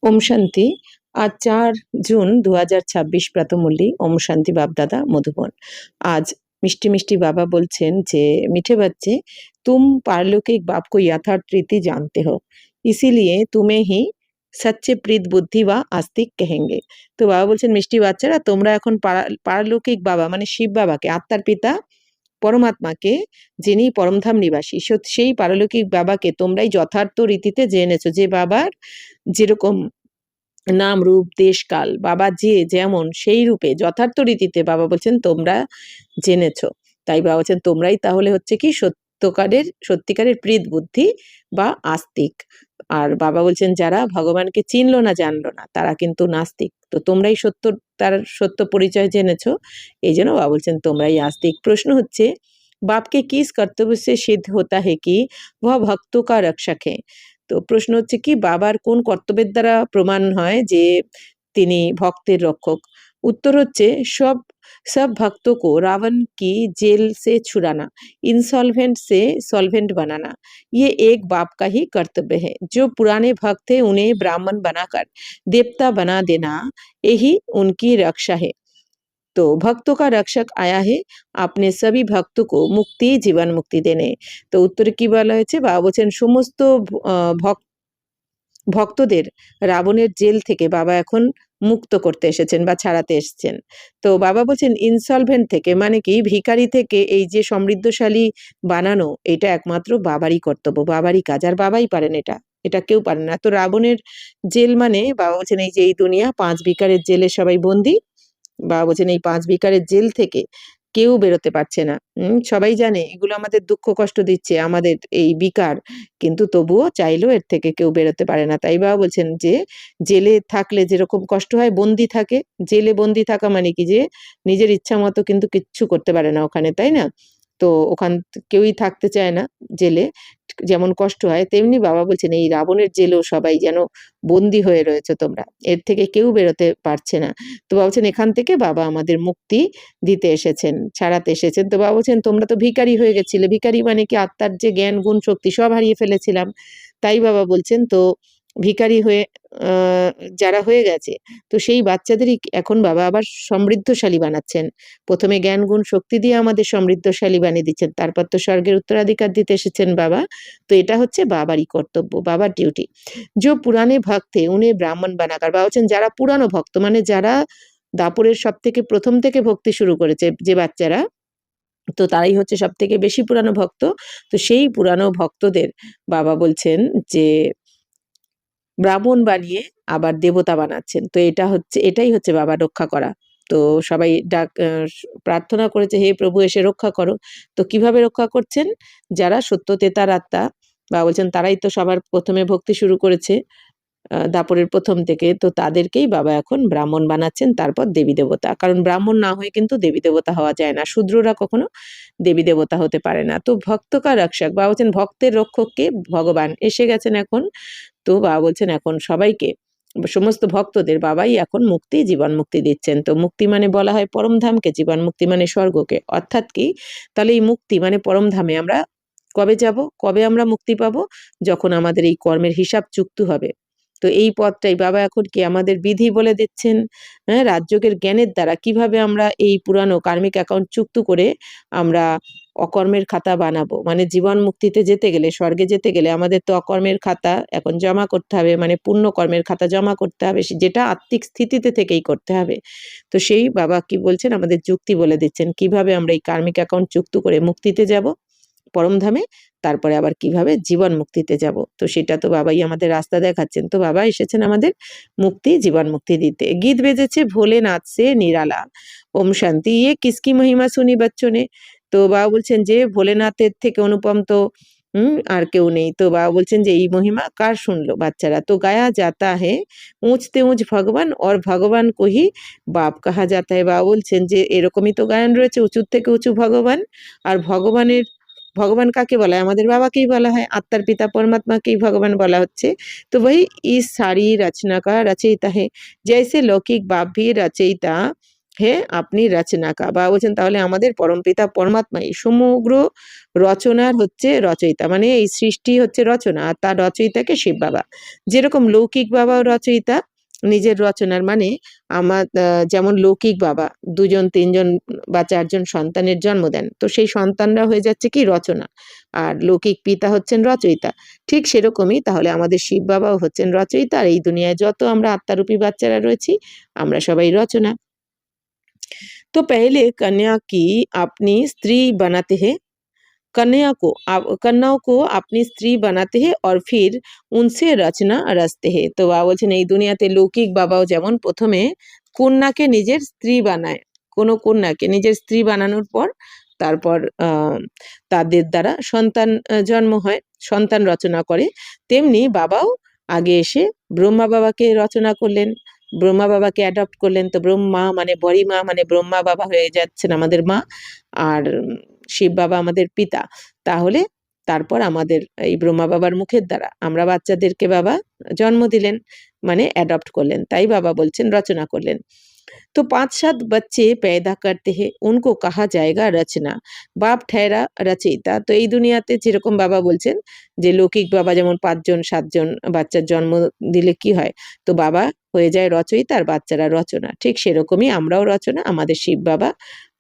ওম শান্তি। আজ 4 জুন 2026 প্রাতঃমূল্যি। ওম শান্তি বাপদাদা মধুবন। आज मिष्टी मिष्टी बाबा बोलছেন যে मीठे बच्चे तुम पारलौकिक बाप को यथार्थ रीति जानते हो, इसीलिए तुम्हें ही सच्चे प्रीत बुद्धि व आस्तिक कहेंगे। তো বাবা বলছেন মিষ্টি বাচ্চারা তোমরা এখন পারলৌকিক বাবা মানে শিব বাবাকে, আত্মার পিতা পরমাত্মাকে, যিনি পরমধাম নিবাসী, সেই পারলৌকিক বাবাকে তোমরাই যথার্থ রীতিতে জেনেছো, যে বাবার যেরকম নাম রূপ দেশ কাল, বাবা যে যেমন সেই রূপে যথার্থ রীতিতে বাবা বলছেন তোমরা জেনেছো। তাই বাবা বলছেন তোমরাই তাহলে হচ্ছে কি সত্যিকারের প্রীত বুদ্ধি বা আস্তিক। আর বাবা বলছেন যারা ভগবানকে চিনলো না জানলো না তারা কিন্তু নাস্তিক। তো তোমরাই তার সত্য পরিচয় জেনেছো, এই জন্য বাবা বলছেন তোমরাই আস্তিক। প্রশ্ন হচ্ছে বাপকে কিস কর্তব্য সে সিদ্ধ হতা হে কি वह भक्तों का रक्षक है। তো প্রশ্ন হচ্ছে কি বাবার কোন কর্তব্যের দ্বারা প্রমাণ হয় যে তিনি ভক্তের রক্ষক। উত্তর হচ্ছে সব भक्तों को रावण की जेल से छुड़ाना, इंसॉल्वेंट से सॉल्वेंट बनाना, ये एक बाप का ही कर्तव्य है। जो पुराने भक्त थे उन्हें ब्राह्मण बनाकर देवता बना देना, यही उनकी रक्षा है। तो भक्तों का रक्षक आया है अपने सभी भक्तों को मुक्ति जीवन मुक्ति देने। तो उत्तर की বলা হয়েছে বাবা বলছেন সমস্ত ভক্তদের রাবণের জেল থেকে বাবা এখন মুক্ত করতে এসেছেন বা ছাড়াতে এসেছেন। তো বাবা বলছেন ইনসলভেন্ট থেকে মানে কি ভিখারি থেকে এই যে সমৃদ্ধশালী বানানো, এটা একমাত্র বাবারই কর্তব্য, বাবারই কাজ, আর বাবাই পারেন এটা, এটা কেউ পারে না। তো রাবণের জেল মানে বাবা বলছেন এই যে এই দুনিয়া 5 ভিখারের জেলে সবাই বন্দী। বাবা বলছেন এই 5 ভিখারের জেল থেকে কেউ বেরোতে পারছে না। সবাই জানে এগুলো আমাদের দুঃখ কষ্ট দিচ্ছে, আমাদের এই বিকার, কিন্তু তবুও চাইলেও এর থেকে কেউ বেরোতে পারে না। তাই বাবা বলছেন যে জেলে থাকলে যেরকম কষ্ট হয়, বন্দি থাকে, জেলে বন্দি থাকা মানে কি যে নিজের ইচ্ছা মতো কিন্তু কিচ্ছু করতে পারে না ওখানে, তাই না? তো ওখান কেউই থাকতে চায় না জেলে, যেমন কষ্ট হয় তেমনি বাবা বলছেন এই রাবণের জেলেও সবাই যেন বন্দি হয়ে রয়েছে তোমরা, এর থেকে কেউ বেরোতে পারছে না। তো বাবা বলছেন এখান থেকে বাবা আমাদের মুক্তি দিতে এসেছেন, ছাড়াতে এসেছেন। তো বাবা বলছেন তোমরা তো ভিখারি হয়ে গেছিলে, ভিখারি মানে কি আত্মার যে জ্ঞান গুণ শক্তি সব হারিয়ে ফেলেছিলাম। তাই বাবা বলছেন তো ভিখারি হয়ে যারা হয়ে গেছে তো সেই বাচ্চাদেরই এখন বাবা আবার সমৃদ্ধশালী বানাচ্ছেন। প্রথমে জ্ঞান গুণ শক্তি দিয়ে আমাদের সমৃদ্ধশালী বানিয়ে দিচ্ছেন, তারপর তো স্বর্গের উত্তরাধিকার দিতে এসেছেন বাবা। তো এটা হচ্ছে বাবারই কর্তব্য, বাবার ডিউটি। যে পুরানে ভক্তে উনি ব্রাহ্মণ বানাকার, বাবা বলছেন যারা পুরানো ভক্ত মানে যারা দাপরের সব থেকে প্রথম থেকে ভক্তি শুরু করেছে যে বাচ্চারা, তো তারাই হচ্ছে সব থেকে বেশি পুরানো ভক্ত। তো সেই পুরানো ভক্তদের বাবা বলছেন যে ব্রাহ্মণ বানিয়ে আবার দেবতা বানাচ্ছেন। তো এটাই হচ্ছে বাবা রক্ষা করা। তো সবাই প্রার্থনা করেছে হে প্রভু এসে রক্ষা করো। তো কিভাবে রক্ষা করছেন? যারা সত্য তেতার আত্মা বাবা বলছেন তারাই তো সবার প্রথমে ভক্তি শুরু করেছে দাপরের প্রথম থেকে। তো তাদেরকেই বাবা এখন ব্রাহ্মণ বানাচ্ছেন, তারপর দেবী দেবতা। কারণ ব্রাহ্মণ না হয়ে কিন্তু দেবী দেবতা হওয়া যায় না, শূদ্ররা কখনো দেবী দেবতা হতে পারে না। তো ভক্তকার রক্ষক বাবা বলছেন ভক্তের রক্ষককে ভগবান এসে গেছেন এখন। তো বাবা বলছেন এখন সবাইকে সমস্ত ভক্তদের বাবাই এখন মুক্তি জীবন মুক্তি দিচ্ছেন। তো মুক্তি মানে বলা হয় পরমধামকে, জীবন মুক্তি মানে স্বর্গকে। অর্থাৎ কি তাহলে এই মুক্তি মানে পরমধামে আমরা কবে যাব, কবে আমরা মুক্তি পাবো? যখন আমাদের এই কর্মের হিসাব চুক্তি হবে। তো এই পথটাই বাবা এখন কি আমাদের বিধি বলে দিচ্ছেন, হ্যাঁ, রাজযোগের জ্ঞানের দ্বারা কিভাবে আমরা এই পুরানো কার্মিক অ্যাকাউন্ট চুক্ত করে আমরা অকর্মের খাতা বানাবো। মানে জীবন মুক্তিতে যেতে গেলে, স্বর্গে যেতে গেলে আমাদের তো অকর্মের খাতা এখন জমা করতে হবে, মানে পুণ্য কর্মের খাতা জমা করতে হবে, যেটা আত্মিক স্থিতিতে থেকেই করতে হবে। তো সেই বাবা কি বলছেন আমাদের যুক্তি বলে দিচ্ছেন কিভাবে আমরা এই কার্মিক অ্যাকাউন্ট চুক্ত করে মুক্তিতে যাব পরমধামে, তারপরে আবার কিভাবে জীবন মুক্তিতে যাব। তো সেটা তো বাবাই আমাদের রাস্তা দেখাচ্ছেন। তো বাবা এসেছেন আমাদের মুক্তি জীবন মুক্তি দিতে। গীত বেজেছে ভোলেনাথ সে নিরালা, ওম শান্তি। ইয়ে কিসকি মহিমা শুনি বচ্চনে। তো বাবা বলছেন যে ভোলেনাথের থেকে অনুপম তো আর কেউ নেই। তো বাবা বলছেন যে এই মহিমা কার শুনলো বাচ্চারা? তো গায়া যাতা হে উঁচতে উঁচ ভগবান और ভগবান को ही বাপ কাহা যাতা হে। বাবা বলছেন যে এরকমই তো গায়ন রয়েছে, উঁচুর থেকে উঁচু ভগবান। আর ভগবান কাকে বলা হয়? আমাদের বাবাকেই বলা হয়, আত্মার পিতা পরমাত্মাকেই ভগবান বলা হচ্ছে। তো वही इस सारी रचना का रचयिता है। जैसे लौकिक बाप भी रचयिता হে আপনি রচনা কা। বাবা বলছেন তাহলে আমাদের পরমপিতা পরমাত্মাই সমগ্র রচনার হচ্ছে রচয়িতা, মানে এই সৃষ্টি হচ্ছে রচনা আর তার রচয়িতাকে শিব বাবা। যেরকম লৌকিক বাবাও রচয়িতা নিজের রচনার, মানে আমার যেমন লৌকিক বাবা ২ জন ৩ জন বা ৪ জন সন্তানের জন্ম দেন, তো সেই সন্তানরা হয়ে যাচ্ছে কি রচনা, আর লৌকিক পিতা হচ্ছেন রচয়িতা। ঠিক সেরকমই তাহলে আমাদের শিব বাবাও হচ্ছেন রচয়িতা, আর এই দুনিয়ায় যত আমরা আত্মারূপী বাচ্চারা রয়েছি আমরা সবাই রচনা। তো पहले कन्या की अपनी स्त्री बनाते हैं, कन्याओं को अपनी स्त्री बनाते हैं और फिर उनसे रचना रचते हैं। তো বাবা বলছেন এই দুনিয়াতে লৌকিক বাবাও যেমন প্রথমে কন্যাকে নিজের স্ত্রী বানায়, কোনো কন্যাকে নিজের স্ত্রী বানানোর পর তারপর তাদের দ্বারা সন্তান জন্ম হয়, সন্তান রচনা করে, তেমনি বাবাও আগে এসে ব্রহ্মা বাবাকে রচনা করলেন, ব্রহ্মা বাবাকে অ্যাডপ্ট করলেন। তো ব্রহ্মা মানে বড়ি মা, মানে ব্রহ্মা বাবা হয়ে যাচ্ছেন আমাদের মা, আর শিব বাবা আমাদের পিতা। তাহলে তারপর আমাদের এই ব্রহ্মা বাবার মুখের দ্বারা আমরা বাচ্চাদেরকে বাবা জন্ম দিলেন, মানে অ্যাডপ্ট করলেন, তাই বাবা বলছেন রচনা করলেন। तो 5-7 बच्चे पैदा करते हैं, उनको कहा जाएगा রচনা। বাপ ঠেরা রচয়িতা। তো এই দুনিয়াতে যেরকম বাবা বলছেন যে লৌকিক বাবা যেমন ৫ জন ৭ জন বাচ্চার জন্ম দিলে কি হয়? তো বাবা হয়ে যায় রচয়িতা আর বাচ্চারা রচনা। ঠিক সেরকমই আমরাও রচনা, আমাদের শিব বাবা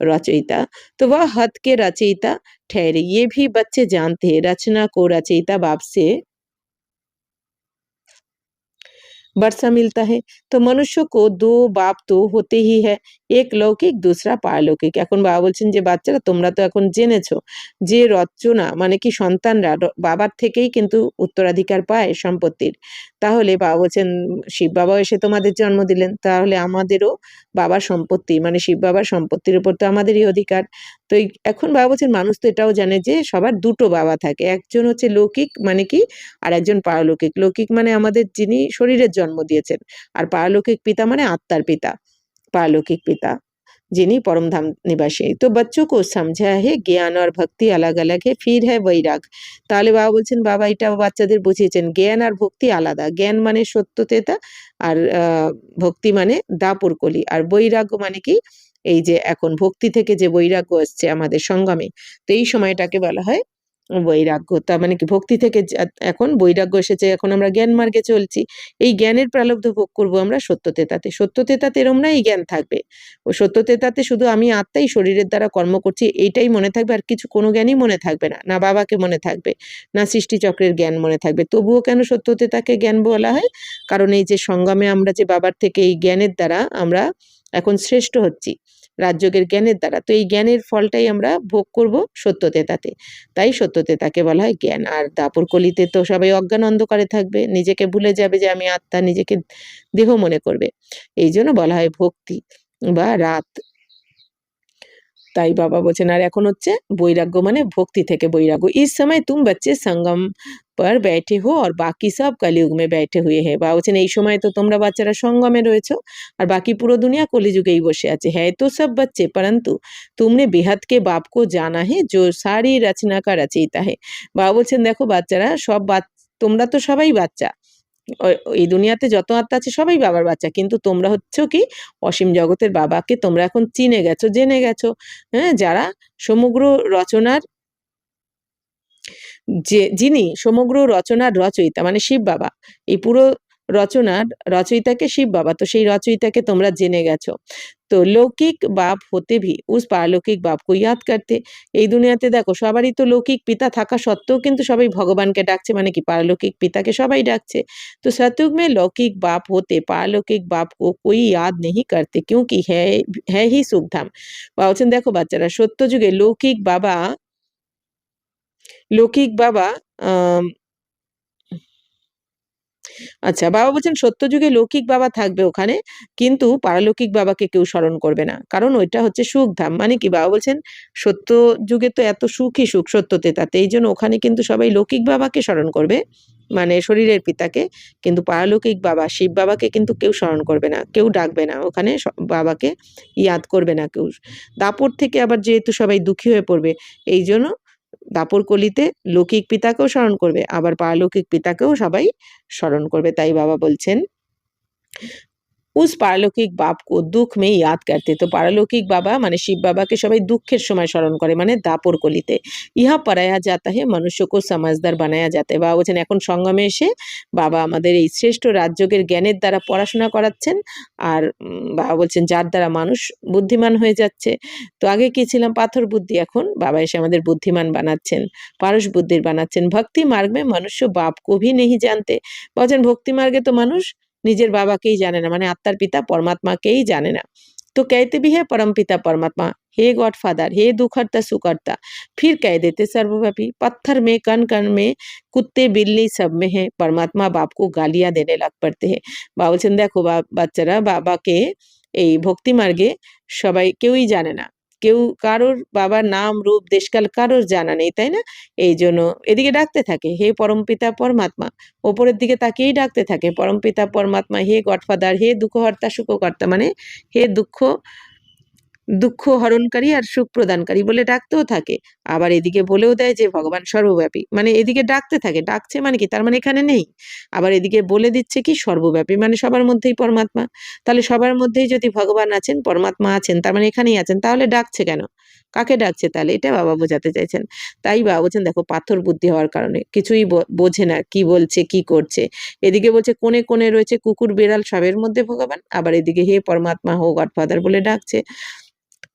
रचयिता। तो वह हद के रचयिता ठहरे। ये भी बच्चे जानते हैं रचना को रचयिता बाप से वर्षा मिलता है। तो मनुष्य को ২ বাপ তো होते ही है, এক লৌকিক दूसरा পারলৌকিক। এখন বাবা বলছেন যে বাচ্চারা তোমরা তো এখন জেনেছো যে রচনা মানে কি সন্তানরা বাবার থেকেই কিন্তু উত্তরাধিকার পায় সম্পত্তির। তাহলে বাবা বলছেন শিব বাবাও এসে তোমাদের জন্ম দিলেন, তাহলে আমাদেরও বাবার সম্পত্তি মানে শিব বাবার সম্পত্তির উপর তো আমাদেরই অধিকার। তো এখন বাবা বলছেন মানুষ তো এটাও জানে যে সবার ২ টো বাবা থাকে। একজন হচ্ছে লৌকিক মানে কি, আর একজন পারলৌকিক। লৌকিক মানে আমাদের যিনি শরীরের জন্ম দিয়েছেন, আর পারলৌকিক পিতা মানে আত্মার পিতা, पारलौकिक पिता जिन्हीं परम धाम निवासी। तो बच्चों को समझा है জ্ঞান আর ভক্তি আলাদা अलग है, फिर है वैराग। তাহলে বাবা বলছেন বাবা এটা বাচ্চাদের বুঝিয়েছেন জ্ঞান আর ভক্তি আলাদা। জ্ঞান মানে সত্যতেতা, আর ভক্তি মানে দাপুর কলি, আর বৈরাগ্য মানে কি এই যে এখন ভক্তি থেকে যে বৈরাগ্য আসছে আমাদের সঙ্গমে, তো এই সময়টাকে বলা হয় বৈরাগ্য। তার মানে কি ভক্তি থেকে এখন বৈরাগ্য এসেছে, এখন আমরা জ্ঞান মার্গে চলছি। এই জ্ঞানের প্রালব্ধ ভোগ করব আমরা সত্যতেতাতে। সত্যতেতাতে এরম না এই জ্ঞান থাকবে। ও সত্যতেতাতে শুধু আমি আত্মাই শরীরের দ্বারা কর্ম করছি এইটাই মনে থাকবে, আর কিছু কোনো জ্ঞানই মনে থাকবে না। না বাবাকে মনে থাকবে, না সৃষ্টিচক্রের জ্ঞান মনে থাকবে। তবুও কেন সত্যতেতাকে জ্ঞান বলা হয়? কারণ এই যে সঙ্গমে আমরা যে বাবার থেকে এই জ্ঞানের দ্বারা আমরা এখন শ্রেষ্ঠ হচ্ছি, রাজযোগের জ্ঞানের দ্বারা। তো এই জ্ঞানের ফলটাই আমরা ভোগ করব সত্যতেতাতে। তাই সত্যতেতাকে বলা হয় জ্ঞান। আর দাপর কলিতে তো সবাই অজ্ঞান অন্ধকারে থাকবে, নিজেকে ভুলে যাবে যে আমি আত্মা, নিজেকে দেহ মনে করবে। এইজন্য বলা হয় ভক্তি বা রাত। তাই বাবা বলছেন আর এখন হচ্ছে বৈরাগ্য মানে ভক্তি থেকে বৈরাগ্য। इस समय तुम बच्चे संगम पर बैठे हो और बाकी सब कलयुग में बैठे हुए हैं। বাবা বলছেন এই সময় তো তোমরা বাচ্চারা সঙ্গমে রয়েছো, আর বাকি পুরো দুনিয়া কলিযুগেই বসে আছে। है तो सब बच्चे परंतु तुमने बेहद के बाप को जाना है जो सारी रचना का रचयिता है। বাবা বলছেন দেখো বাচ্চারা সব তোমরা তো সবাই বাচ্চা, এই দুনিয়াতে যত আত্মা আছে সবাই বাবার বাচ্চা, কিন্তু তোমরা হচ্ছো কি অসীম জগতের বাবাকে তোমরা এখন চিনে গেছো, জেনে গেছো। হ্যাঁ, যারা সমগ্র রচনার যিনি সমগ্র রচনার রচয়িতা মানে শিব বাবা, এই পুরো রচনার রচয়িতাকে শিব বাবা, তো সেই রচয়িতাকে তোমরা জেনে গেছো। তো লৌকিক বাপ হতে ভি উস পারলৌকিক বাপকে ইয়াদ করতে। এই দুনিয়াতে দেখো সবারই তো লৌকিক পিতা থাকা সত্ত্বেও কিন্তু সবাই ভগবানকে ডাকছে, মানে কি পারলৌকিক পিতাকে সবাই ডাকছে। তো सतयुग में लौकिक बाप होते पारलौकिक बाप को कोई याद नहीं करते क्योंकि है ही सुखधाम। বলছেন দেখো বাচ্চারা সত্য যুগে লৌকিক বাবা আম আচ্ছা, বাবা বলছেন সত্যযুগে লৌকিক বাবা থাকবে ওখানে, কিন্তু পারলৌকিক বাবাকে কেউ স্মরণ করবে না। কারণ ওইটা হচ্ছে সুখধাম। মানে কি বাবা বলছেন সত্য যুগে তো এত সুখই সুখ সত্যতেতাতে, এইজন্য ওখানে কিন্তু সবাই লৌকিক বাবাকে স্মরণ করবে, মানে শরীরের পিতাকে। কিন্তু পারলৌকিক বাবা শিব বাবাকে কিন্তু কেউ স্মরণ করবে না, কেউ ডাকবে না ওখানে, বাবাকে ইয়াদ করবে না কেউ। দাপর থেকে আবার যেহেতু সবাই দুঃখী হয়ে পড়বে, এইজন্য দাপর কলিতে লৌকিক পিতাকেও স্মরণ করবে, আবার পারলৌকিক পিতাকেও সবাই স্মরণ করবে। তাই বাবা বলছেন उस पारलौकिक बाप को दुख में याद करते। তো পারলৌকিক বাবা মানে শিব বাবাকে সবাই দুঃখের সময় স্মরণ করে, মানে দাপর কলিতে। ইহা পড়ায়া যাতা হে মনুষ্যকে সমঝদার বানায়া যাতা है। বাবা বলছেন এখন সঙ্গমে এসে বাবা আমাদের এই শ্রেষ্ঠ রাজযোগের জ্ঞানের দ্বারা পড়াশোনা করাচ্ছেন। আর বাবা বলছেন যার দ্বারা মানুষ বুদ্ধিমান হয়ে যাচ্ছে। তো আগে কি ছিলাম পাথর বুদ্ধি, এখন বাবা এসে আমাদের বুদ্ধিমান বানাচ্ছেন, পারস বুদ্ধির বানাচ্ছেন। ভক্তি মার্গ মে মনুষ্য বাপ কো ভি নেহি জানতে। বলছেন ভক্তি মার্গে তো মানুষ নিজের বাবাকেই জানে না, মানে আত্মার পিতা পরমাত্মাকেই জানে না। তো कहते भी है परम पिता परमात्मा, हे गॉड फादर, हे दुखहर्ता सुखहर्ता। फिर कह देते सर्वव्यापी, पत्थर में कण कण में कुत्ते बिल्ली सब में है, परमात्मा बाप को गालियां देने लग पड़ते हैं। বাবা বলছেন দেখো বাচ্চারা, বাবাকে এই ভক্তি মার্গে সবাই কেউই জানে না, কেউ কারোর বাবার নাম রূপ দেশকাল কারোর জানা নেই, তাই না? এই জন্য এদিকে ডাকতে থাকে হে পরমপিতা পরমাত্মা, ওপরের দিকে তাকিয়েই ডাকতে থাকে পরমপিতা পরমাত্মা, হে গডফাদার, হে দুঃখহর্তা সুখকর্তা, মানে হে দুঃখ হরণকারী আর সুখ প্রদানকারী বলে ডাকতেও থাকে। আবার এদিকে বলেও দেয় যে ভগবান সর্বব্যাপী, মানে এদিকে ডাকতে থাকে, ডাকছে মানে কি তার মানে এখানে নেই, আবার এদিকে বলে দিচ্ছে কি সর্বব্যাপী, মানে সবার মধ্যেই পরমাত্মা। তাহলে সবার মধ্যেই যদি ভগবান আছেন, পরমাত্মা আছেন, তার মানে এখানেই আছেন, তাহলে ডাকছে কেন, কাকে ডাকছে? তাহলে এটা বাবা বোঝাতে চাইছেন। তাই বাবা বলছেন দেখো পাথর বুদ্ধি হওয়ার কারণে কিছুই বোঝে না, কি বলছে কি করছে। এদিকে বলছে কোণে কোণে রয়েছে কুকুর বিড়াল সবের মধ্যে ভগবান, আবার এদিকে হে পরমাত্মা হো গডফাদার বলে ডাকছে।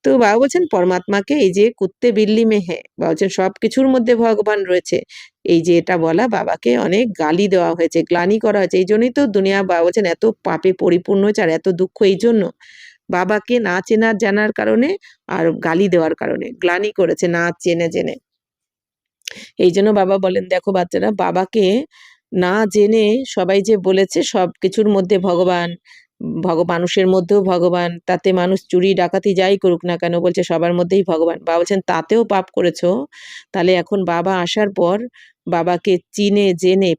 তো বাবা বলছেন পরমাত্মাকে এই যে কুত্তে বিল্লি মে হে, বাবা বলছেন সবকিছুর মধ্যে ভগবান রয়েছে, এই যে এটা বলা বাবাকে অনেক গালি দেওয়া হয়েছে, গ্লানি করা হয়েছে। এই জন্যই তো দুনিয়া বাবা বলছেন এত পাপে পরিপূর্ণ হয়েছে আর এত দুঃখ এই জন্য, বাবাকে না চেনার জানার কারণে আর গালি দেওয়ার কারণে গ্লানি করেছে না চেনে জেনে। এই জন্য বাবা বলেন দেখো বাচ্চারা, বাবাকে না জেনে সবাই যে বলেছে সব কিছুর মধ্যে ভগবান, মানুষের মধ্যেও ভগবান, তাতে মানুষ চুরি ডাকাতি যাই করুক না কেন বলছে সবার মধ্যেই ভগবান। বাবা বলছেন তাতেও পাপ করেছো, তাহলে এখন বাবা আসার পর বাবাকে চিনে জেনে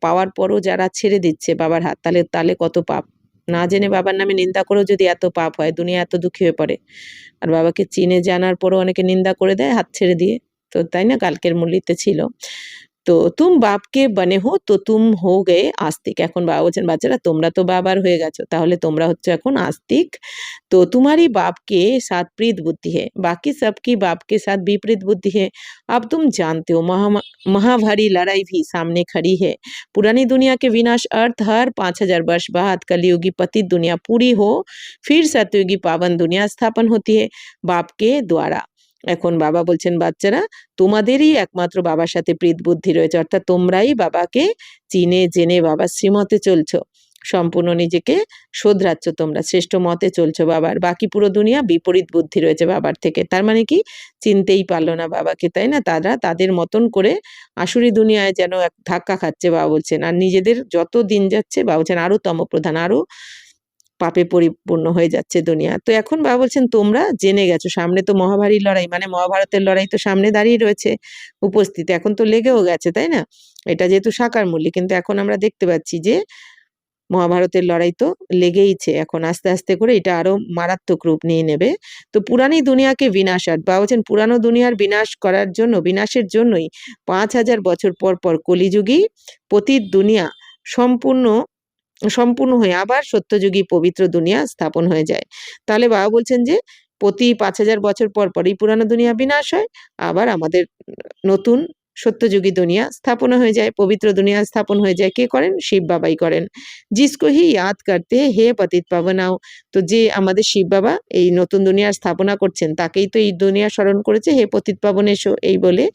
পাওয়ার পরও যারা ছেড়ে দিচ্ছে বাবার হাত, তাহলে তাহলে কত পাপ। না জেনে বাবার নামে নিন্দা করেও যদি এত পাপ হয়, দুনিয়া এত দুঃখী হয়ে পড়ে। আর বাবাকে চিনে জানার পরও অনেকে নিন্দা করে দেয় হাত ছেড়ে দিয়ে। তো তাই না, কালকের মুরলিতে ছিল। তো তুম বাপকে বনে হো তো তুম হো গে आस्तिक। এখন বাবা বলছেন বাচ্চারা তোমরা তো বাবার হয়ে গেছো, তাহলে তোমরা হচ্ছে এখন आस्तिक। तो तुम्हारी बाप के साथ प्रीत बुद्धि है, बाकी सबकी बाप के साथ विपरीत बुद्धि है। अब तुम जानते हो महाभारी लड़ाई भी सामने खड़ी है। पुरानी दुनिया के विनाश अर्थ हर 5000 वर्ष बाद कलयुगी पतित दुनिया पूरी हो, फिर सतयुगी पावन दुनिया स्थापन होती है बाप के द्वारा। এখন বাবা বলছেন বাচ্চারা তোমাদেরই একমাত্র বাবার সাথে প্রীত বুদ্ধি রয়েছে, অর্থাৎ তোমরাই বাবাকে চিনে জেনে বাবার শ্রীমতে চলছো, সম্পূর্ণ নিজেকে শোধরাচ্ছ, তোমরা শ্রেষ্ঠ মতে চলছো বাবার। বাকি পুরো দুনিয়া বিপরীত বুদ্ধি রয়েছে বাবার থেকে, তার মানে কি চিনতেই পারলো না বাবাকে, তাই না? তারা তাদের মতন করে আসুরি দুনিয়ায় যেন এক ধাক্কা খাচ্ছে বাবা বলছেন। আর নিজেদের যত দিন যাচ্ছে বাবা বলছেন আরো তমপ্রধান, আরো পাপে পরিপূর্ণ হয়ে যাচ্ছে দুনিয়া। তো এখন বাবা বলছেন তোমরা জেনে গেছো, সামনে তো মহাভারী লড়াই, মানে মহাভারতের লড়াই তো সামনে দাঁড়িয়ে রয়েছে উপস্থিত, এখন তো লেগেও গেছে, তাই না? এটা যেহেতু সাকার মূল্য, কিন্তু এখন আমরা দেখতে পাচ্ছি যে মহাভারতের লড়াই তো লেগেইছে, এখন আস্তে আস্তে করে এটা আরো মারাত্মক রূপ নিয়ে নেবে। তো পুরানি দুনিয়াকে বিনাশাত, বাবা বলছেন পুরানো দুনিয়ার বিনাশ করার জন্য, বিনাশের জন্যই 5000 বছর পর পর কলিযুগী পতিত দুনিয়া সম্পূর্ণ হয়ে আবার সত্যযুগী পবিত্র দুনিয়া স্থাপন হয়ে যায়। তাহলে বাবা বলছেন যে প্রতি 5000 বছর পর পরই পুরানো দুনিয়া বিনাশ হয়, আবার আমাদের নতুন সত্যযুগী দুনিয়া স্থাপনা হয়ে যায়, পবিত্র দুনিয়া স্থাপন হয়ে যায়। কে করেন? শিব বাবাই করেন। জিসকো হি ইয়াদ করতে হে পতিত পাবনাও। তো যে আমাদের শিব বাবা এই নতুন দুনিয়ার স্থাপনা করছেন, তাকেই তো এই দুনিয়া স্মরণ করেছে, হে পতিত পাবন এসো এই বলে।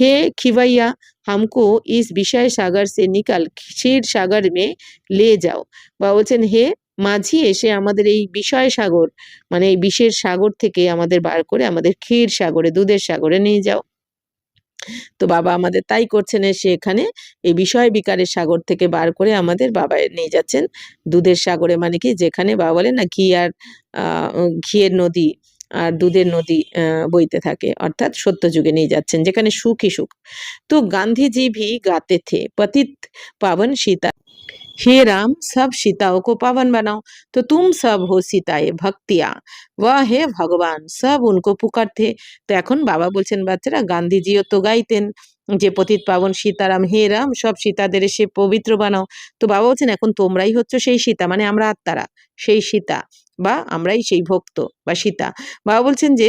হে খিভাইয়া हमको इस विषय सागर से निकल क्षीर सागर में ले जाओ। বা বলছেন হে মাঝি এসে আমাদের এই বিষয় সাগর, মানে এই বিষের সাগর থেকে আমাদের বার করে আমাদের ক্ষীর সাগরে, দুধের সাগরে নিয়ে যাও। তো বাবা আমাদের তাই করছেন, এসে এখানে এই বিষয় বিকারের সাগর থেকে বার করে আমাদের বাবা নিয়ে যাচ্ছেন দুধের সাগরে, মানে কি যেখানে বাবা বলেন না ঘি আর ঘিয়ের নদী আর দুধের নদী বইতে থাকে, অর্থাৎ সত্য যুগে নিয়ে যাচ্ছেন যেখানে সুখই সুখ। তো গান্ধীজি ভি গাতে থে পতিত পাবন सीता, हे राम सब सीताओं को पावन बनाओ। तो तुम सब हो सीताए भक्तिया, वह है भगवान सब उनको पुकारते। তো এখন বাবা বলছেন বাচ্চারা গান্ধীজিও তো গাইতেন যে পতিত পাবন সীতারাম, হে রাম সব সীতাদের এসে পবিত্র বানাও। তো বাবা বলছেন এখন তোমরাই হচ্ছে সেই সীতা, মানে আমরা আত্মারা সেই সীতা, বা আমরাই সেই ভক্ত বা সীতা। বাবা বলছেন যে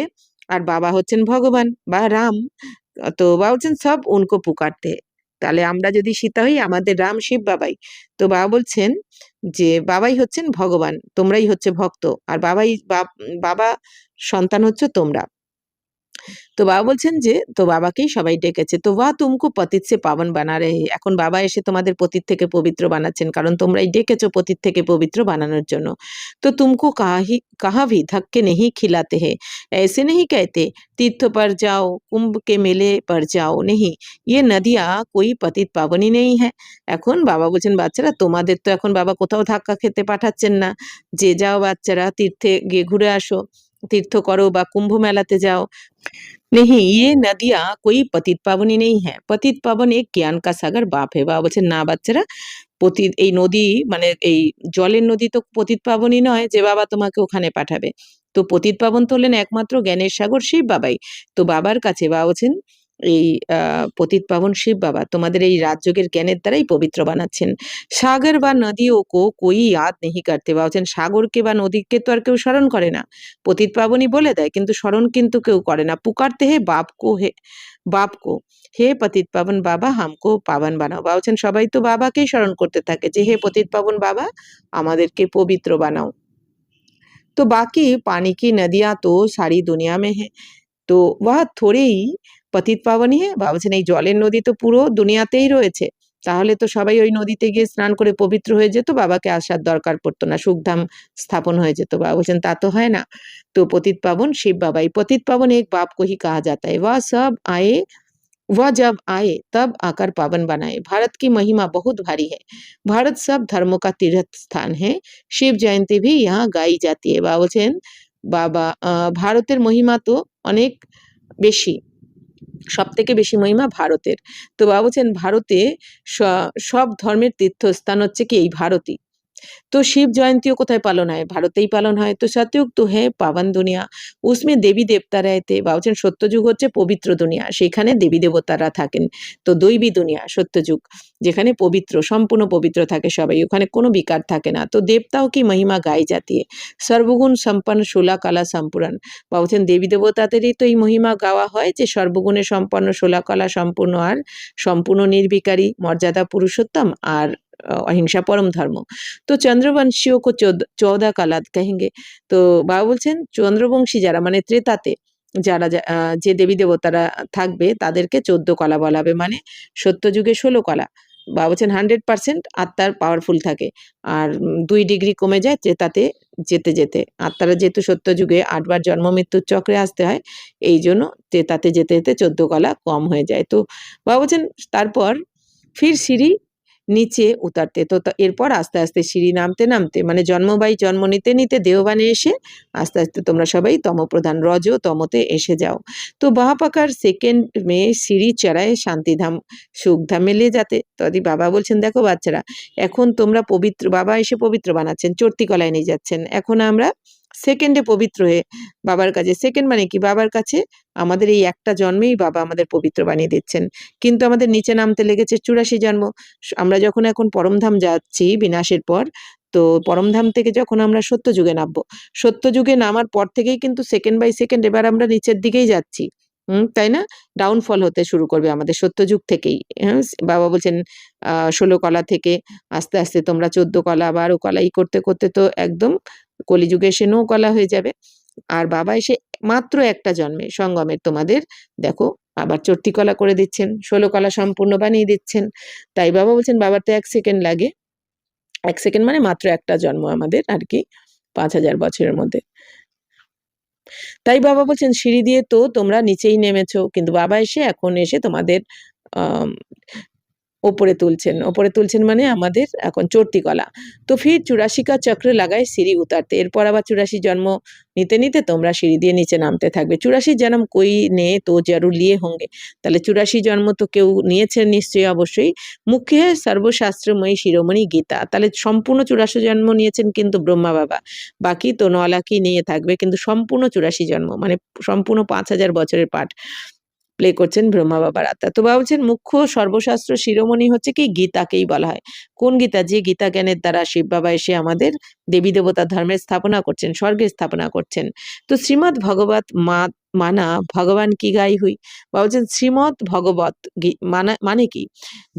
আর বাবা হচ্ছেন ভগবান বা রাম। তো বাবা বলছেন সব উনকো পুকারতে हैं। তাহলে আমরা যদি সীতা হই আমাদের রাম শিব বাবাই। তো বাবা বলছেন যে বাবাই হচ্ছেন ভগবান, তোমরাই হচ্ছে ভক্ত, আর বাবা সন্তান হচ্ছে তোমরা। তো বাবা বলছেন যে তো বাবাকেই সবাই ডেকেছে, তো ওয়া তুমকো পতিত সে পাবন বানা রে। এখন বাবা এসে তোমাদের পতিত থেকে পবিত্র বানাচ্ছেন, কারণ তোমরাই ডেকেছো পতিত থেকে পবিত্র বানানোর জন্য। তো তুমকো কাহা ভি ধক্কে নেহি খিলাতে হে, ऐसे नहीं कहते तीर्थ पर जाओ कुंभ के मेले पर जाओ, नहीं ये नदियाँ कोई पतित पावनी नहीं है। এখন বাবা বলছেন বাচ্চারা তোমাদের তো এখন বাবা কোথাও ধাক্কা খেতে পাঠাচ্ছেন না, যে যাও বাচ্চারা তীর্থে গিয়ে ঘুরে আসো, তীর্থ করো বা কুম্ভ মেলাতে যাও। नहीं ये नदियाँ कोई पतित पावनी नहीं है, पतित पावन एक জ্ঞান का সাগর বাপ হে। বাবা বলছেন না বাচ্চারা, পতিত এই নদী মানে এই জলের নদী তো পতিত পাবনই নয় যে বাবা তোমাকে ওখানে পাঠাবে। তো পতিত পাবন তো হলেন একমাত্র জ্ঞানের সাগর শিব বাবাই। তো বাবার কাছে বাবা বলছেন এই পতিত পাবন শিব বাবা তোমাদের এই রাজযোগের জ্ঞানের দ্বারাই পবিত্র বানাচ্ছেন। সাগর বা নদীও কো কোই ইয়াদ নেহি করতে, বাবা বলছেন সাগরকে বা নদীকে তো আর কেউ স্মরণ করে না, পতিত পাবনই বলে দেয় কিন্তু স্মরণ কিন্তু কেউ করে না। পুকারতে হে বাপ কো হে পতিত পাবন বাবা হামকো পাবন বানাও। বাবা বলছেন সবাই তো বাবাকেই স্মরণ করতে থাকে যে হে পতিত পাবন বাবা আমাদেরকে পবিত্র বানাও। তো বাকি পানি কি নদিয়া তো সারি দুনিয়া মে হে, তো ওয়া থোড়েই পতিত পাবনই হে। বাবা বলছেন এই জলের নদী তো পুরো দুনিয়াতেই রয়েছে, তাহলে তো সবাই ওই নদীতে গিয়ে স্নান করে পবিত্র হয়ে যেত, বাবাকে আসার দরকার পড়তো না, সুখধাম স্থাপন হয়ে যেত। বাবা বলছেন তা তো হয় না। তো পতিত পাবন শিব বাবাই, পতিত পাবন এক बाप को ही कहा जाता है। वह जब आए तब आकर पावन बनाए। भारत की महिमा बहुत भारी है, भारत सब धर्मों का तीर्थ स्थान है, शिव जयंती भी यहाँ गाई जाती है। বাবা বলছেন বাবা ভারতের মহিমা তো অনেক বেশি, সবথেকে বেশি মহিমা ভারতের। তো বাবা বলছেন ভারতে সব ধর্মের তীর্থস্থান হচ্ছে কি এই ভারতই। तो शिव जयंतियों কোথায় পালন হয়? ভারতেই পালন হয়। তো সত্যযুগ তো है पावन दुनिया, उसमें দেবী দেবতা रहते। বা বলছেন সত্যযুগ হচ্ছে পবিত্র দুনিয়া, সেখানে দেবী দেবতারা থাকেন। তো দৈবী দুনিয়া সত্যযুগ, যেখানে পবিত্র সম্পূর্ণ পবিত্র থাকে সবাই, ওখানে কোনো বিকার থাকে না। তো দেবতাও কি মহিমা গাই जाती है, সর্বগুণ সম্পন্ন ষোলা কলা সম্পূরণ। বা বলছেন দেবী দেবতাদেরই তো এই মহিমা গাওয়া হয় যে সর্বগুণে সম্পন্ন ষোলা কলা সম্পূর্ণ আর সম্পূর্ণ নির্বিকারী মর্যাদা পুরুষোত্তম আর অহিংসা পরম ধর্ম। তো চন্দ্রবংশীয় কো 14 কালাত কহেंगे। তো বাবা বলছেন চন্দ্রবংশী যারা মানে ত্রেতাতে যারা যে দেবী দেবতারা থাকবে তাদেরকে 14 কলা বলা হবে, মানে সত্যযুগে 16 কলা। বাবা বলছেন 100% আত্মার পাওয়ারফুল থাকে, আর 2 ডিগ্রি কমে যায় ত্রেতাতে যেতে যেতে। আত্মারা যেহেতু সত্যযুগে 8 বার জন্ম মৃত্যুর চক্রে আসতে হয়, এই জন্য ত্রেতাতে যেতে যেতে 14 কলা কম হয়ে যায়। তো বাবা বলছেন তারপর ফির সিঁড়ি নিচে উতারতে, তো এরপর আস্তে আস্তে সিঁড়ি নামতে নামতে মানে জন্ম বাই জন্ম নিতে নিতে দেহবানে এসে আস্তে আস্তে তোমরা সবাই তমপ্রধান রজ তমতে এসে যাও। তো वहाँ पकर सेकंड में सीढ़ी चढ़ाए শান্তিধাম সুখধামে নিয়ে যেতে। তো বাবা বলছেন দেখো বাচ্চারা এখন তোমরা পবিত্র, বাবা এসে পবিত্র বানাচ্ছেন, চড়তি কলায় নিয়ে যাচ্ছেন। এখন আমরা সেকেন্ডে পবিত্র হয়ে বাবার কাছে, সেকেন্ড মানে কি বাবার কাছে আমাদের এই একটা জন্মেই বাবা আমাদের পবিত্র বানিয়ে দিচ্ছেন, কিন্তু আমাদের নিচে নামতে লেগেছে 84 জন্ম। আমরা যখন এখন পরমধাম যাচ্ছি বিনাশের পর, তো পরমধাম থেকে যখন আমরা সত্যযুগে নামবো, সত্যযুগে নামার পর থেকেই কিন্তু সেকেন্ড বাই সেকেন্ড এবার আমরা নিচের দিকেই যাচ্ছি। তাই না? ডাউনফল হতে শুরু করবে আমাদের সত্যযুগ থেকেই। হ্যাঁ? বাবা বলছেন 16 কলা থেকে আস্তে আস্তে তোমরা 14 কলা 12 কলা এই করতে করতে তো একদম কলিযুগে এসে 9 কলা হয়ে যাবে। আর বাবা এসে মাত্র একটা জন্মে সঙ্গমের তোমাদের দেখো আবার 34 কলা করে দিচ্ছেন, 16 কলা সম্পূর্ণ বানিয়ে দিচ্ছেন। তাই বাবা বলছেন বাবার তো 1 সেকেন্ড লাগে। 1 সেকেন্ড মানে মাত্র একটা জন্ম আমাদের আরকি 5000 বছরের মধ্যে। তাই বাবা বলছেন সিঁড়ি দিয়ে তো তোমরা নিচেই নেমেছো, কিন্তু বাবা এখন এসে তোমাদের আম ওপরে তুলছেন মানে আমাদের এখন চড়তি কলা। তো ফির 84 কা চক্র লাগায় সিঁড়ি উতারতে, এরপর আবার 84 জন্ম নিতে নিতে তোমরা সিঁড়ি দিয়ে নিচে নামতে থাকবে। 84 জন্ম কোই নে তো জরুর লিয়ে হোंगे, তাহলে 84 জন্ম তো কেউ নিয়েছেন নিশ্চয়ই অবশ্যই। মুখ্য সর্বশাস্ত্রময়ী শিরোমণি গীতা, তাহলে সম্পূর্ণ 84 জন্ম নিয়েছেন কিন্তু ব্রহ্মা বাবা, বাকি তো 9 লাখই নিয়ে থাকবে, কিন্তু সম্পূর্ণ 84 জন্ম মানে সম্পূর্ণ 5000 বছরের পাঠ। প্লে করছেন ব্রহ্মা বাবার আত্মা। তো বাবা বলছেন মুখ্য সর্বশাস্ত্র শিরোমণি হচ্ছে কি গীতাকেই বলা হয়। কোন গীতা? যে গীতা জ্ঞানের দ্বারা শিব বাবা এসে আমাদের দেবী দেবতার ধর্মের স্থাপনা করছেন, স্বর্গের স্থাপনা করছেন। তো শ্রীমদ্ ভগবত মানা ভগবান কি গাই হুই। বাবা বলছেন শ্রীমদ্ ভগবত মানে কি?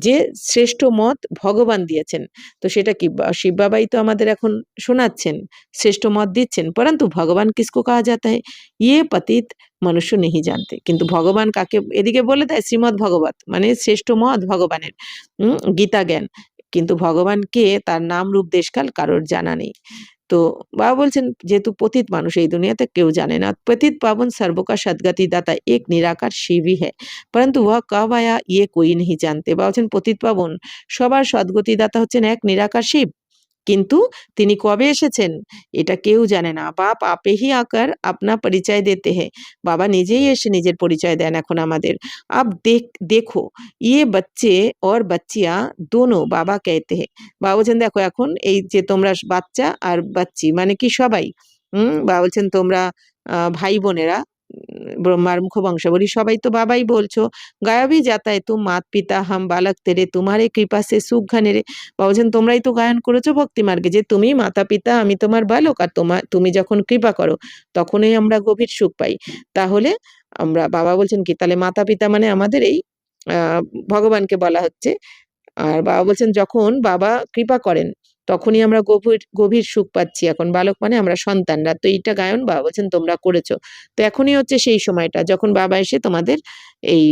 যে শ্রেষ্ঠ মত ভগবান দিয়েছেন। তো সেটা কি? শিব বাবাই তো আমাদের এখন শোনাচ্ছেন, শ্রেষ্ঠ মত দিচ্ছেন। পরন্তু ভগবান কিসকো কাহা জাতা হ্যায়? ইয়ে পতিত মনুষ্য নেহি জানতে। কিন্তু ভগবান কাকে এদিকে বলে দেয় শ্রীমদ্ ভগবত মানে শ্রেষ্ঠ মত ভগবানের, গীতা জ্ঞান। কিন্তু ভগবান কে, তার নাম রূপ দেশকাল কারোর জানা নেই। তো বাবা বলছেন যেহেতু পতিত মানুষ এই দুনিয়াতে কেউ জানে না। পতিত পাবন সর্বকা সদ্গতি দাতা এক নিরাকার শিবই হ্যায়, পরন্তু ওয়া কব আয়া ইয়ে কোই নেহি জানতে। বাবা বলছেন পতিত পাবন সবার সদ্গতি দাতা হচ্ছেন এক নিরাকার শিব, কিন্তু তিনি কবে এসেছেন এটা কেউ জানে না। বাপ আপে হি আকার আপনা পরিচয় দিতে হে। বাবা নিজেই এসে নিজের পরিচয় দেন এখন আমাদের। আব দেখো ইয়ে বাচ্চে और बच्चियां दोनों बाबा कहते हैं। বাবা বলছেন দেখো এখন এই যে তোমরা বাচ্চা আর বাচ্চি মানে কি সবাই, বাবা বলছেন তোমরা ভাই বোনেরা, ব্রহ্মার মুখ বংশাবলী সবাই তো বাবাই বলছো। গায়া ভি জাতা है तुम मात पिता हम बालक तेरे तुम्हारे कृपा से सुख घने रे। বাবা বলছেন তোমরাই তো গায়ন করেছো ভক্তি মার্গে যে তুমি মাতা পিতা আমি তোমার বালক, আর তুমি যখন কৃপা করো তখনই আমরা গভীর সুখ পাই। তাহলে আমরা বাবা বলছেন কি তাহলে মাতা পিতা মানে আমাদের এই ভগবানকে বলা হচ্ছে। আর বাবা বলছেন যখন বাবা কৃপা করেন তখনই আমরা গভীর গভীর সুখ পাচ্ছি। এখন বালক মানে আমরা সন্তানরা। তো এইটা গায়ন বাবা বলছেন তোমরা করেছো। তো এখনই হচ্ছে সেই সময়টা যখন বাবা এসে তোমাদের এই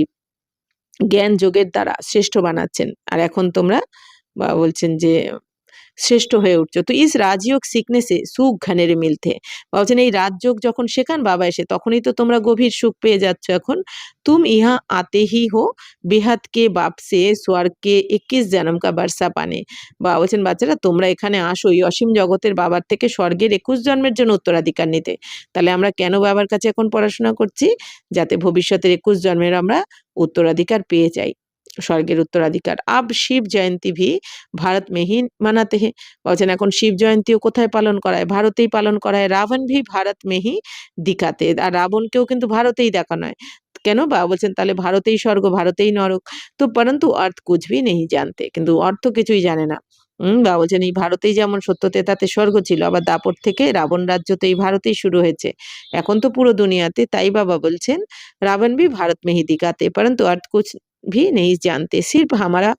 জ্ঞান যোগের দ্বারা শ্রেষ্ঠ বানাচ্ছেন। আর এখন তোমরা বাবা বলছেন যে শ্রেষ্ঠ হয়ে উঠছো। তো ইস রাজযোগ सीखने से সুখ ঘনেরে মিলতে। বাবা বলছেন এই রাজযোগ যখন শেখান বাবা এসে তখনই তো তোমরা গভীর সুখ পেয়ে যাচ্ছ এখন। तुम यहाँ आते ही हो बेहद के बाप से स्वर्ग के 21 जन्म का बरसा पाने। বাবা বলছেন বাচ্চারা তোমরা এখানে আসো এই অসীম জগতের বাবার থেকে স্বর্গের 21 জন্মের জন্য উত্তরাধিকার নিতে। তাহলে আমরা কেন বাবার কাছে এখন পড়াশোনা করছি? যাতে ভবিষ্যতের 21 জন্মের আমরা উত্তরাধিকার পেয়ে যাই, স্বর্গের উত্তরাধিকার। আব শিব জয়ন্তী ভি ভারত में ही मनाते हैं। বলছেন এখন শিব জয়ন্তীও কোথায় পালন করা হয়? ভারতেই পালন করা হয়। রাবণ ভি ভারত में ही দিখাতে। আর রাবণকেও কিন্তু ভারতেই দেখানো হয়। কেন? বাবা বলছেন তাহলে ভারতেই স্বর্গ, ভারতেই নরক। তো পরন্তু অর্থ কুছ ভি নেহি জানতে। কিন্তু অর্থ কিছুই জানে না। বাবা বলছেন এই ভারতেই যেমন সত্য তেতাতে স্বর্গ ছিল, আবার দাপট থেকে রাবণ রাজ্য তো এই ভারতেই শুরু হয়েছে। এখন তো পুরো দুনিয়াতে। তাই বাবা বলছেন रावण भी भारत में ही दिखाते परंतु अर्थ कुछ भी नहीं जानते। सिर्फ हमारा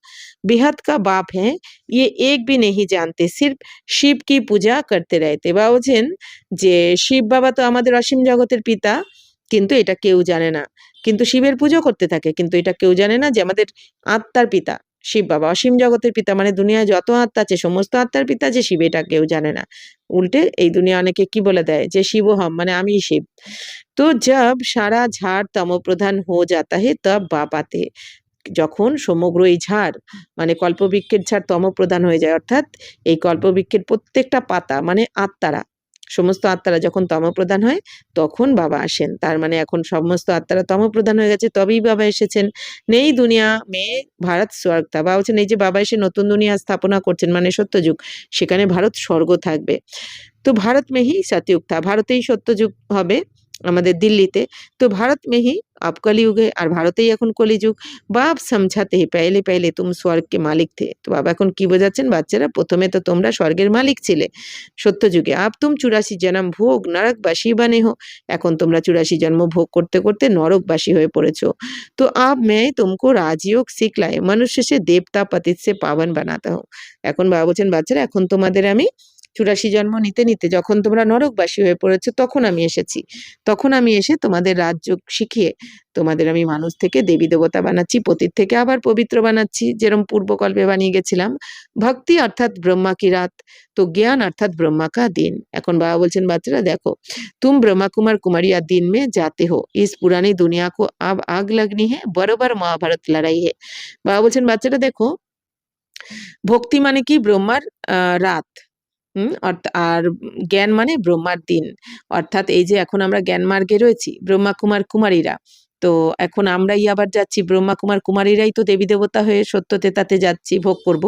बेहद का बाप है ये एक भी नहीं जानते, सिर्फ শিব কি পূজা করতে रहते। বাবা বলছেন যে শিব বাবা তো আমাদের অসীম জগতের পিতা, কিন্তু এটা কেউ জানে না। কিন্তু শিবের পুজো করতে থাকে, কিন্তু এটা কেউ জানে না যে আমাদের আত্মার পিতা শিব বাবা, অসীম জগতের পিতা মানে দুনিয়ায় যত আত্মা আছে সমস্ত আত্মার পিতা যে শিব এটা কেউ জানে না। উল্টে এই দুনিয়া অনেকে কি বলে দেয় যে শিবহম মানে আমি শিব। তো जब সারা ঝাড় তমোপ্রধান हो जाता है तब बाप आते हैं। যখন সমগ্র এই ঝাড় মানে কল্পবৃক্ষের ঝাড় তমোপ্রধান হয়ে যায়, অর্থাৎ এই কল্পবৃক্ষের প্রত্যেকটা পাতা মানে আত্মারা, সমস্ত আত্মারা যখন তমোপ্রধান হয় তখন বাবা আসেন। তার মানে এখন সমস্ত আত্মারা তমোপ্রধান হয়ে গেছে তবেই বাবা এসেছেন। নেই দুনিয়া মেয়ে ভারত স্বর্গ থা। বাবা বলছেন এই যে বাবা এসে নতুন দুনিয়া স্থাপনা করছেন মানে সত্যযুগ, সেখানে ভারত স্বর্গ থাকবে। তো ভারত में ही सतयुग था, ভারতেই সত্যযুগ হবে আমাদের দিল্লিতে। তো ভারত में ही अब कलयुग है, আর ভারতেই এখন কলিযুগ। বাপ समझाते हैं पहले पहले तुम स्वर्ग के मालिक थे। তো বাবা এখন কি বোঝাচ্ছেন বাচ্চারা? প্রথমে তো তোমরা স্বর্গের মালিক ছিলে সত্যযুগে। আব তুম 84 জন্ম ভোগ নরকবাসী বানে হো। এখন তোমরা 84 জন্ম ভোগ করতে করতে নরকবাসী হয়ে পড়েছো। তো আব मैं तुमको राजयोग सिखलाए मनुष्य से देवता पतित से पावन बनाता हूँ। এখন বাবা বলছেন বাচ্চারা এখন তোমাদের আমি 84 জন্ম নিতে নিতে যখন তোমরা নরকবাসী হয়ে পড়েছো তখন আমি এসেছি। তখন আমি এসে তোমাদের রাজযোগ শিখিয়ে তোমাদের আমি মানুষ থেকে দেবী দেবতা বানাচ্ছি, পতিত থেকে আবার পবিত্র বানাচ্ছি, যেরকম পূর্বকল্পে বানিয়ে গেছিলাম। ভক্তি অর্থাৎ ব্রহ্মা কি রাত, তো জ্ঞান অর্থাৎ ব্রহ্মা কা দিন। এখন বাবা বলছেন বাচ্চারা দেখো तुम ब्रह्मा कुमार कुमारिया दिन में जाते हो, इस पुरानी दुनिया को अब आग लगनी है, बरोबर महाभारत लड़ाई है। বাবা বলছেন বাচ্চারা দেখো ভক্তি মানে কি ব্রহ্মার রাত, আর জ্ঞান মানে ব্রহ্মার দিন। অর্থাৎ এই যে এখন আমরা জ্ঞান মার্গে রয়েছি ব্রহ্মা কুমার কুমারীরা, তো এখন আমরাই আবার যাচ্ছি, ব্রহ্মা কুমার কুমারীরাই তো দেবী দেবতা হয়ে সত্য তেতাতে যাচ্ছি, ভোগ করব।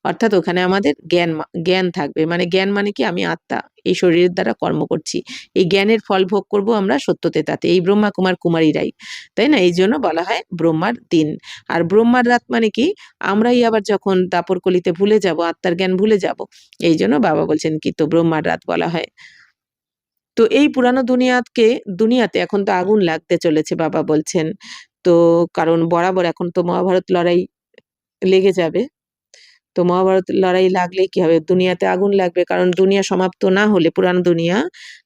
অর্থাৎ ওখানে আমাদের জ্ঞান থাকবে, মানে জ্ঞান মানে কি, আমি আত্মা, এই শরীরের দ্বারা কর্ম করছি, এই জ্ঞানের ফল ভোগ করব আমরা সত্য তেতাতে, এই ব্রহ্মা কুমার কুমারীরাই, তাই না? এই জন্য বলা হয় ব্রহ্মার দিন। আর ব্রহ্মার রাত মানে কি, আমরাই আবার যখন দাপর কলিতে ভুলে যাব, আত্মার জ্ঞান ভুলে যাব, এই জন্য বাবা বলছেন কি, তো ব্রহ্মার রাত বলা হয়। তো এই পুরানো দুনিয়াতে এখন তো আগুন লাগতে চলেছে বাবা বলছেন। তো কারণ বরাবর এখন তো মহাভারত লড়াই লেগে যাবে। তো মহাভারত লড়াই লাগলে কি হবে, দুনিয়াতে আগুন লাগবে, কারণ দুনিয়া সমাপ্ত না হলে, পুরানো দুনিয়া,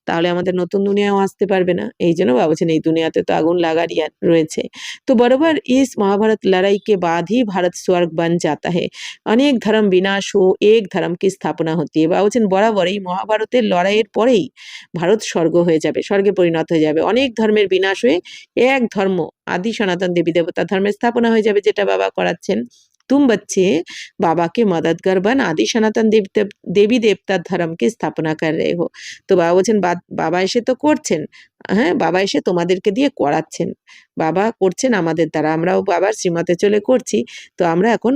তাহলে আমাদের নতুন দুনিয়াও আসতে পারবে না। এই জন্য বাবা বলছেন এই দুনিয়াতে তো আগুন লাগারই রয়েছে। তো बराबर इस महाभारत लड़ाई के बाद ही भारत स्वर्ग बन जाता है, अनेक धर्म विनाश हो एक धर्म की स्थापना होती है। বাবা বলছেন বরাবর এই মহাভারতের লড়াইয়ের পরেই ভারত স্বর্গ হয়ে যাবে, স্বর্গে পরিণত হয়ে যাবে, অনেক ধর্মের বিনাশ হয়ে এক ধর্ম, আদি সনাতন দেবী দেবতা ধর্মের স্থাপনা হয়ে যাবে, যেটা বাবা করাচ্ছেন। तुम बच्चे बाबा के मददगार बन आदि सनातन দেবী দেবতার ধর্মকে স্থাপনা कर रहे हो। তো বাবা বলছেন বাবা এসে তো করছেন, হ্যাঁ, বাবা এসে তোমাদেরকে দিয়ে করাচ্ছেন, বাবা করছেন আমাদের দ্বারা, আমরাও বাবার শ্রীমতে চলে করছি। তো আমরা এখন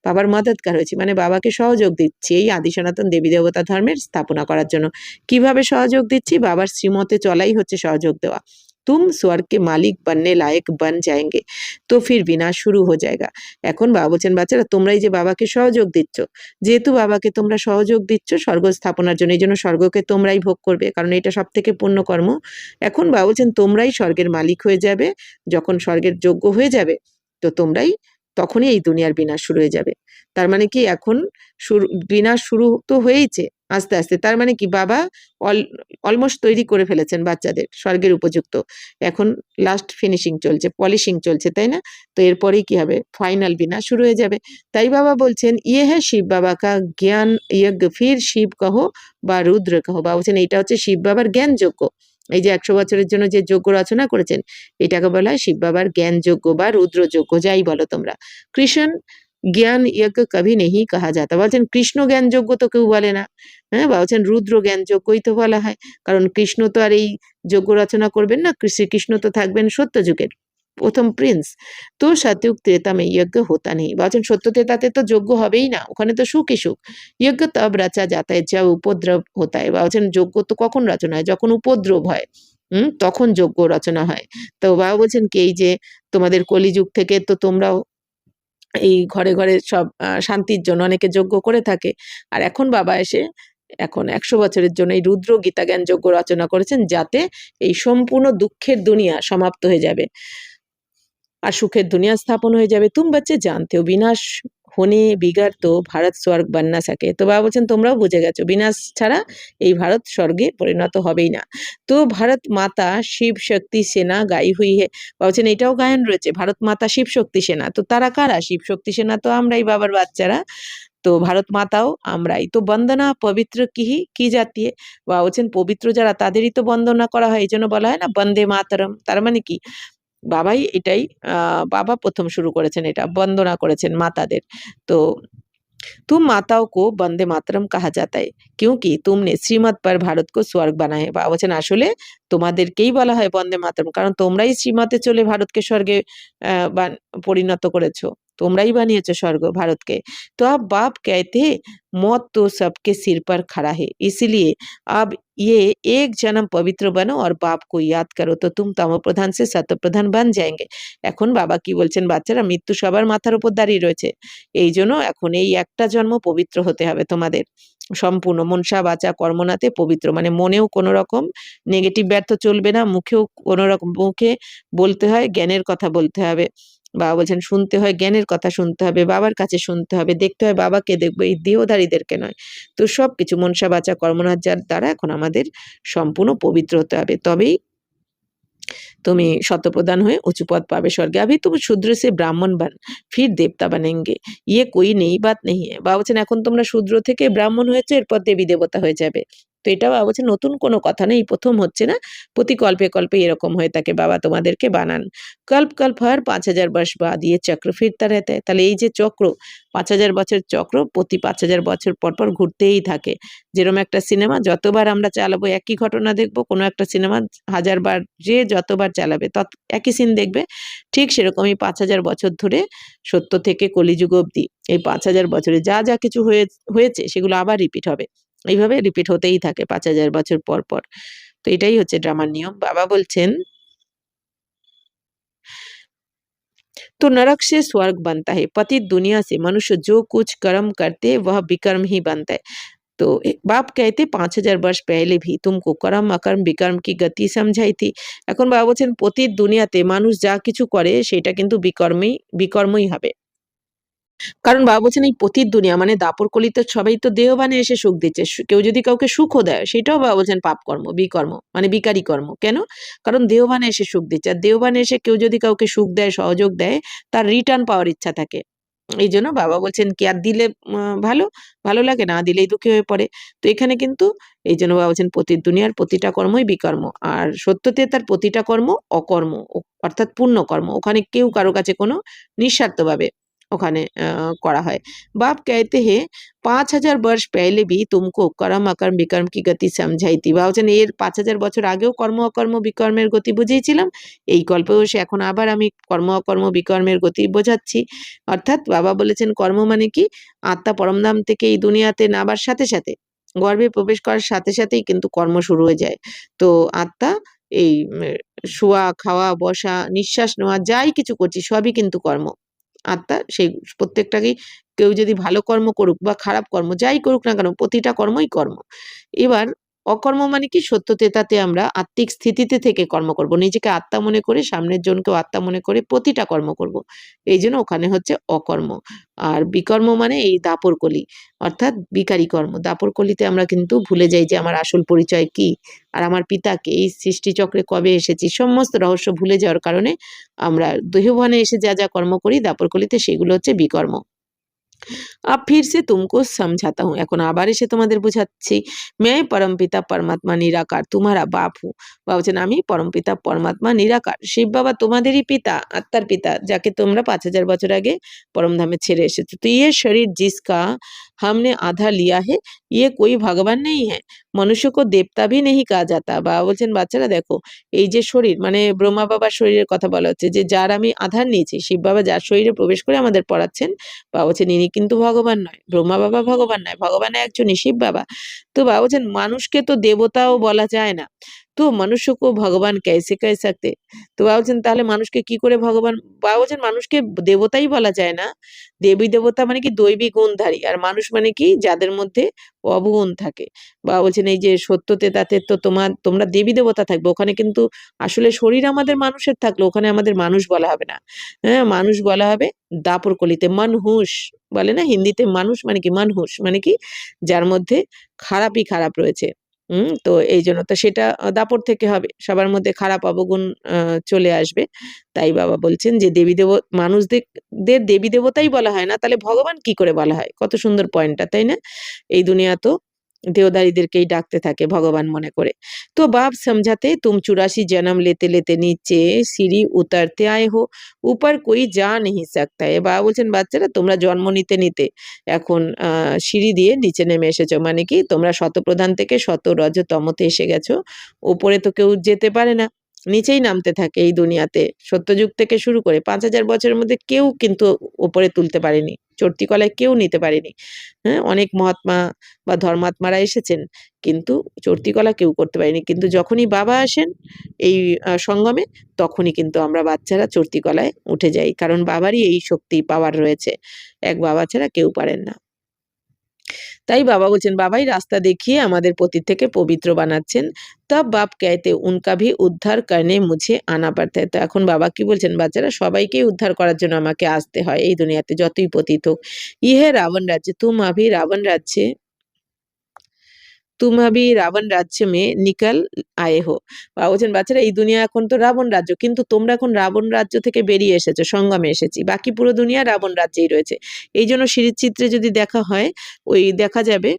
বাবার মদদগার হয়েছি, মানে বাবাকে সহযোগ দিচ্ছি এই আদি সনাতন দেবী দেবতা ধর্মের স্থাপনা করার জন্য। কিভাবে সহযোগ দিচ্ছি, বাবার শ্রীমতে চলাই হচ্ছে সহযোগ দেওয়া। तुम स्वर्ग के मालिक बनने लायक बन जाएंगे तो फिर विनाश शुरू हो जाएगा। এখন বাবা বলছেন বাচ্চারা তোমরাই যে বাবাকে সহযোগ দিচ্ছ, যেহেতু বাবাকে তোমরা সহযোগ দিচ্ছ স্বর্গ স্থাপনার জন্য, এই জন্য স্বর্গকে তোমরাই ভোগ করবে, কারণ এটা সব থেকে পুণ্য কর্ম। এখন বাবা বলছেন তোমরাই স্বর্গের মালিক হয়ে যাবে, যখন স্বর্গের যোগ্য হয়ে যাবে তো তোমরাই, তখনই এই দুনিয়ার বিনাশ শুরু হয়ে যাবে। তার মানে কি, এখন বিনাশ শুরু তো হয়েইছে আস্তে আস্তে, তার মানে কি বাবা অলমোস্ট তৈরি করে ফেলেছেন বাচ্চাদের স্বর্গের উপযুক্ত, এখন লাস্ট ফিনিশিং চলছে, পলিশিং চলছে, তাই না? তো এরপরেই কি হবে, ফাইনাল বিনাশ শুরু হয়ে যাবে। তাই বাবা বলছেন ইয়ে হ্যাঁ শিব বাবা কা জ্ঞান যজ্ঞ, ফির শিব কহো বা রুদ্র কহো। বাবা বলছেন এইটা হচ্ছে শিব বাবার জ্ঞান যজ্ঞ, এই যে 100 বছরের জন্য যে যজ্ঞ রচনা করেছেন, এটাকে বলা হয় শিব বাবার জ্ঞান যজ্ঞ বা রুদ্র যজ্ঞ, যাই বলো তোমরা। কৃষ্ণ জ্ঞান যজ্ঞ কভি নেহি কাহা যাতা, বলছেন কৃষ্ণ জ্ঞান যজ্ঞ তো কেউ বলে না, হ্যাঁ, বলছেন রুদ্র জ্ঞান যজ্ঞই তো বলা হয়, কারণ কৃষ্ণ তো আর এই যজ্ঞ রচনা করবেন না, শ্রীকৃষ্ণ তো থাকবেন সত্য যুগের প্রথম প্রিন্স। তো সত্যযুগ ত্রেতা মে যজ্ঞ হতা নেই, বলছেন সত্য ত্রেতাতে তো যজ্ঞ হবেই না, ওখানে তো সুখই সুখ। যজ্ঞ তব রচা যাতা है जब উপদ্রব होता है, বলছেন যজ্ঞ তো কখন রচনা হয়, যখন উপদ্রব হয়, তখন যজ্ঞ রচনা হয়। তো বাবা বলছেন কি, এই যে তোমাদের কলিযুগ থেকে তো তোমরাও এই ঘরে ঘরে সব শান্তির জন্য অনেকে যজ্ঞ করে থাকে, আর এখন বাবা এসে এখন 100 বছরের জন্য এই রুদ্র গীতা জ্ঞান যজ্ঞ রচনা করেছেন, যাতে এই সম্পূর্ণ দুঃখের দুনিয়া সমাপ্ত হয়ে যাবে আর সুখের দুনিয়া স্থাপন হয়ে যাবে। তুম বাচ্চে জানতে हो বিনাশ হোনে বিগার তো ভারত স্বর্গ বান না সকে। তো বাবা বলছেন তোমরাও বুঝে গেছো বিনাশ ছাড়া এই ভারত স্বর্গে পরিণত হবেই না। তো ভারত মাতা শিব শক্তি সেনা গাই হুই হে, বাবা বলছেন এটাও গায়ন রয়েছে, ভারত মাতা শিব শক্তি সেনা। তো তারা কারা? শিব শক্তি সেনা তো আমরাই বাবার বাচ্চারা, তো ভারত মাতাও আমরাই। তো বন্দনা পবিত্র কি জাতি है, বাবা বলছেন পবিত্র যারা তাদেরই তো বন্দনা করা হয়, এই জন্য বলা হয় না বন্দে মাতরম। তার মানে কি, বাবাই এটাই বাবা প্রথম শুরু করেছেন, এটা বন্দনা করেছেন মাতাদের। তো तुम माताओं को वंदे मातरम कहा जाता है क्योंकि तुमने श्रीमत पर भारत को स्वर्ग बनाए। বাবা বলছেন আসলে তোমাদেরকেই বলা হয় বন্দে মাতরম, কারণ তোমরাই শ্রীমতে চলে ভারতকে স্বর্গে পরিণত করেছো, তোমরাই বানিয়েছো স্বর্গ ভারতকে। तो अब बाप कहते हैं मौत तो सबके सिर पर खड़ा है, इसलिए अब ये एक जन्म पवित्र बनो और बाप को याद करो तो तुम तमो प्रधान से सत्य प्रधान बन जाएंगे। এখন বাবা কি বলছেন, বাচ্চারা মৃত্যু সবার মাথার উপর দাঁড়িয়ে রয়েছে, এই জন্য এখন এই একটা জন্ম পবিত্র হতে হবে তোমাদের, সম্পূর্ণ মনসা বাচা কর্মনাতে পবিত্র, মানে মনেও কোনো রকম নেগেটিভ ব্যর্থ চলবে না, মুখেও কোনো রকম, মুখে বলতে হয় জ্ঞানের কথা বলতে হবে, বাবা বলছেন শুনতে হয় জ্ঞানের কথা শুনতে হবে, বাবার কাছে শুনতে হবে, দেখতে হয় বাবাকে, দেখবো এই দেহধারীদেরকে নয়। তো সবকিছু মনসা বাচা কর্মনাথ যার দ্বারা এখন আমাদের সম্পূর্ণ পবিত্র হতে হবে, তবেই তুমি শতপ্রধান হয়ে উঁচু পদ পাবে স্বর্গে। अभी तुम शूद्र से ब्राह्मण बन फिर देवता बनेंगे ये कोई नई बात नहीं है। বাবা বলছেন এখন তোমরা শূদ্র থেকে ব্রাহ্মণ হয়েছে, এরপর দেবী দেবতা হয়ে যাবে, তো এটা বাবা বলছে নতুন কোনো কথা না, এই প্রথম হচ্ছে না, প্রতি কল্পে কল্পে এরকম হয়ে থাকে, বাবা তোমাদেরকে বানান। কল্প কল্প হর ৫,০০০ বর্ষ বাদ ইয়ে চক্র ফিরতা রেহতা হ্যায়। তাহলে এই যে চক্র, ৫,০০০ বছর চক্র প্রতি ৫,০০০ বছর পর পর ঘুরতেই থাকে। যেরকম একটা সিনেমা যতবার আমরা চালাবো একই ঘটনা দেখবো, কোনো একটা সিনেমা ১,০০০ বার যে যতবার চালাবে একই সিন দেখবে। ঠিক সেরকমই ৫,০০০ বছর ধরে সত্য থেকে কলিযুগ অবধি এই ৫,০০০ বছরে যা যা কিছু হয়েছে সেগুলো আবার রিপিট হবে। এইভাবে রিপিট হতেই থাকে ৫,০০০ বছর পর পর। তো এটাই হচ্ছে ড্রামার নিয়ম। বাবা বলছেন, तो नरक से स्वर्ग बनता है, पतित दुनिया से मनुष्य जो कुछ कर्म करते हैं वह विकर्म ही बनता है। तो बाप कहते ৫,০০০ वर्ष पहले भी तुमको कर्म अकर्म বিকর্ম কি গতি समझाई थी। এখন বাবা বলছেন পতিত দুনিয়াতে মানুষ যা কিছু করে সেটা কিন্তু বিকর্মই হবে। কারণ বাবা বলছেন এই পতিত দুনিয়া মানে দাপর কলিতে সবাই তো দেহবানে এসে সুখ দিচ্ছে। কেউ যদি কাউকে সুখও দেয় সেটাও বাবা বলছেন পাপকর্ম, বিকর্ম মানে বিকারী কর্ম। কেন? কারণ দেহবানে এসে সুখ দিচ্ছে। আর দেহবানে এসে কেউ যদি কাউকে সুখ দেয়, সহযোগ দেয়, তার রিটার্ন পাওয়ার ইচ্ছা থাকে। এইজন্য বাবা বলছেন কি আর দিলে ভালো, ভালো লাগে, না দিলেই দুঃখী হয়ে পড়ে। তো এখানে কিন্তু এইজন্য বাবা বলছেন পতিত দুনিয়ার প্রতিটা কর্মই বিকর্ম। আর সত্যতে তার প্রতিটা কর্ম অকর্ম অর্থাৎ পুণ্য কর্ম। ওখানে কেউ কারো কাছে কোনো নিঃস্বার্থভাবে ওখানে করা হয়। बाप कहते हैं ৫,০০০ वर्ष पहले भी तुमको कर्म अकर्म विकर्म की गति समझाई थी। বাবা বলছেন এর ৫,০০০ বছর আগেও কর্ম অকর্ম বিকর্মের গতি বুঝিয়েছিলাম। এই কল্পেও এসে এখন আবার আমি কর্ম অকর্ম বিকর্মের গতি বোঝাচ্ছি। অর্থাৎ বাবা বলেছেন কর্ম মানে কি? আত্মা পরমধাম থেকে এই দুনিয়াতে নাবার সাথে সাথে, গর্ভে প্রবেশ করার সাথে সাথেই কিন্তু কর্ম শুরু হয়ে যায়। তো আত্মা এই শোয়া, খাওয়া, বসা, নিঃশ্বাস নেওয়া যাই কিছু করছি সবই কিন্তু কর্ম। আত্মা সেই প্রত্যেকটাকেই কেউ যদি ভালো কর্ম করুক বা খারাপ কর্ম যাই করুক না কেন প্রতিটা কর্মই কর্ম। এবার অকর্ম মানে কি? সত্য তেতাতে আমরা আত্মিক স্থিতিতে থেকে কর্ম করব। নিজেকে আত্মা মনে করে সামনের জনকেও আত্মা মনে করে প্রতিটা কর্ম করব। এইজন্য ওখানে হচ্ছে অকর্ম। আর বিকর্ম মানে এই দাপরকলি অর্থাৎ বিকারী কর্ম। দাপরকলিতে আমরা কিন্তু ভুলে যাই যে আমার আসল পরিচয় কি? আর আমার পিতা কে? এই সৃষ্টিচক্রে কবে এসেছি? সমস্ত রহস্য ভুলে যাওয়ার কারণে আমরা দেহভানে এসে যা যা কর্ম করি দাপরকলিতে সেগুলো হচ্ছে বিকর্ম। अब फिर से तुमको समझाता हूँ। এখন আবার এসে তোমাদের বোঝাচ্ছি। मैं परमपिता परमात्मा निराकार तुम्हारा बाप हूँ। বাবা বলছেন আমি পরমপিতা পরমাত্মা নিরাকার। শিব বাবা তোমাদেরই পিতা, আত্মার পিতা, যাকে তোমরা ৫,০০০ বছর আগে পরমধামে ছেড়ে এসেছো। तो ये शरीर जिसका हमने आधा लिया है ये कोई भगवान नहीं है। मनुष्य को देवता भी नहीं कहा जाता। বাবা বলছেন বাচ্চারা দেখো এই যে শরীর মানে ব্রহ্মা বাবার শরীরের কথা বলা হচ্ছে যে যার আমি আধার নিয়েছি, শিব বাবা যার শরীরে প্রবেশ করে আমাদের পড়াচ্ছেন, বাবা বলছেন ইনি কিন্তু ভগবান নয়। ব্রহ্মা বাবা ভগবান নয়, ভগবান একজনই শিব বাবা। তো বাবা বলছেন মানুষকে তো দেবতাও বলা যায় না। তো মনুষ্যকে ভগবান कैसे कह सकते? তো বাবা বলছেন তাহলে মানুষকে কি করে ভগবান? বাবা বলছেন মানুষকে দেবতাই বলা যায় না। দেবী দেবতা মানে কি দৈবী গুণধারী। আর মানুষ মানে কি যাদের মধ্যে অবগুণ থাকে। বাবা বলছেন এই যে সত্যতে তাতে তো তোমরা দেবী দেবতা থাকবে। ওখানে কিন্তু আসলে শরীর আমাদের মানুষের থাকলে ওখানে আমাদের মানুষ বলা হবে না। হ্যাঁ? মানুষ বলা হবে দাপরকলিতে মানহুস বলে না হিন্দিতে মানুষ মানে কি? মানহুস মানে কি? যার মধ্যে খারাপই খারাপ রয়েছে। তো এইজন্য তো সেটা দাপট থেকে হবে। সবার মধ্যে খারাপ অবগুণ আ চলে আসবে। তাই বাবা বলছেন যে মানুষদের দেবী-দেবতাই বলা হয় না, তাহলে ভগবান কি করে বলা হয়? কত সুন্দর পয়েন্টটা, তাই না? এই দুনিয়া তো देवदारीদেরকেই ডাকতে থাকে ভগবান মনে করে। तो बाप समझाते तुम 84 जन्म लेते-लेते नीचे सीढ़ी उतरते आए हो, ऊपर कोई जा नहीं सकता है। বাবা বলছেন বাচ্চারা তোমরা জন্ম নিতে নিতে এখন সিঁড়ি দিয়ে নিচে নেমে এসেছো। মানে কি তোমরা শতপ্রধান থেকে শত রজ তমতে এসে গেছো। উপরে তো কেউ যেতে পারে না। নিচেই নামতে থাকে এই দুনিয়াতে। সত্যযুগ থেকে শুরু করে ৫,০০০ বছরের মধ্যে কেউ কিন্তু উপরে তুলতে পারেনি। চর্তিকলায় কেউ নিতে পারেনি। হ্যাঁ? অনেক মহাত্মা বা ধর্মাত্মারা এসেছেন। কিন্তু চর্তিকলা কেউ করতে পারেনি। কিন্তু যখনই বাবা আসেন এই সঙ্গমে তখনই কিন্তু আমরা বাচ্চারা চর্তিকলায় উঠে যাই। কারণ বাবারই এই শক্তি পাওয়ার রয়েছে। এক বাবা ছাড়া কেউ পারেন না। তাই বাবা বলছেন বাবাই রাস্তা দেখিয়ে আমাদের পতিত থেকে পবিত্র বানাচ্ছেন। তব বাপ कहते उनका भी उद्धार करने मुझे आना पड़ता है। তো এখন বাবা কি বলছেন বাচ্চারা সবাইকেই উদ্ধার করার জন্য আমাকে আসতে হয় এই দুনিয়াতে যতই পতিত হোক। ইহে রাবণ রাজ্য তুম अभी রাবণ রাজ্যে तुम अभी রাবণ রাজ্য মে নিকল আয়ে হো। বাবা বলছেন বাচ্চারা এই দুনিয়া এখন তো রাবণ রাজ্য কিন্তু তোমরা এখন রাবণ রাজ্য থেকে বেরিয়ে এসেছো, সঙ্গমে এসেছি। বাকি পুরো দুনিয়া রাবণ রাজ্যেই রয়েছে। এইজন্য সিঁড়ির চিত্রে যদি দেখা হয় ওই দেখা যাবে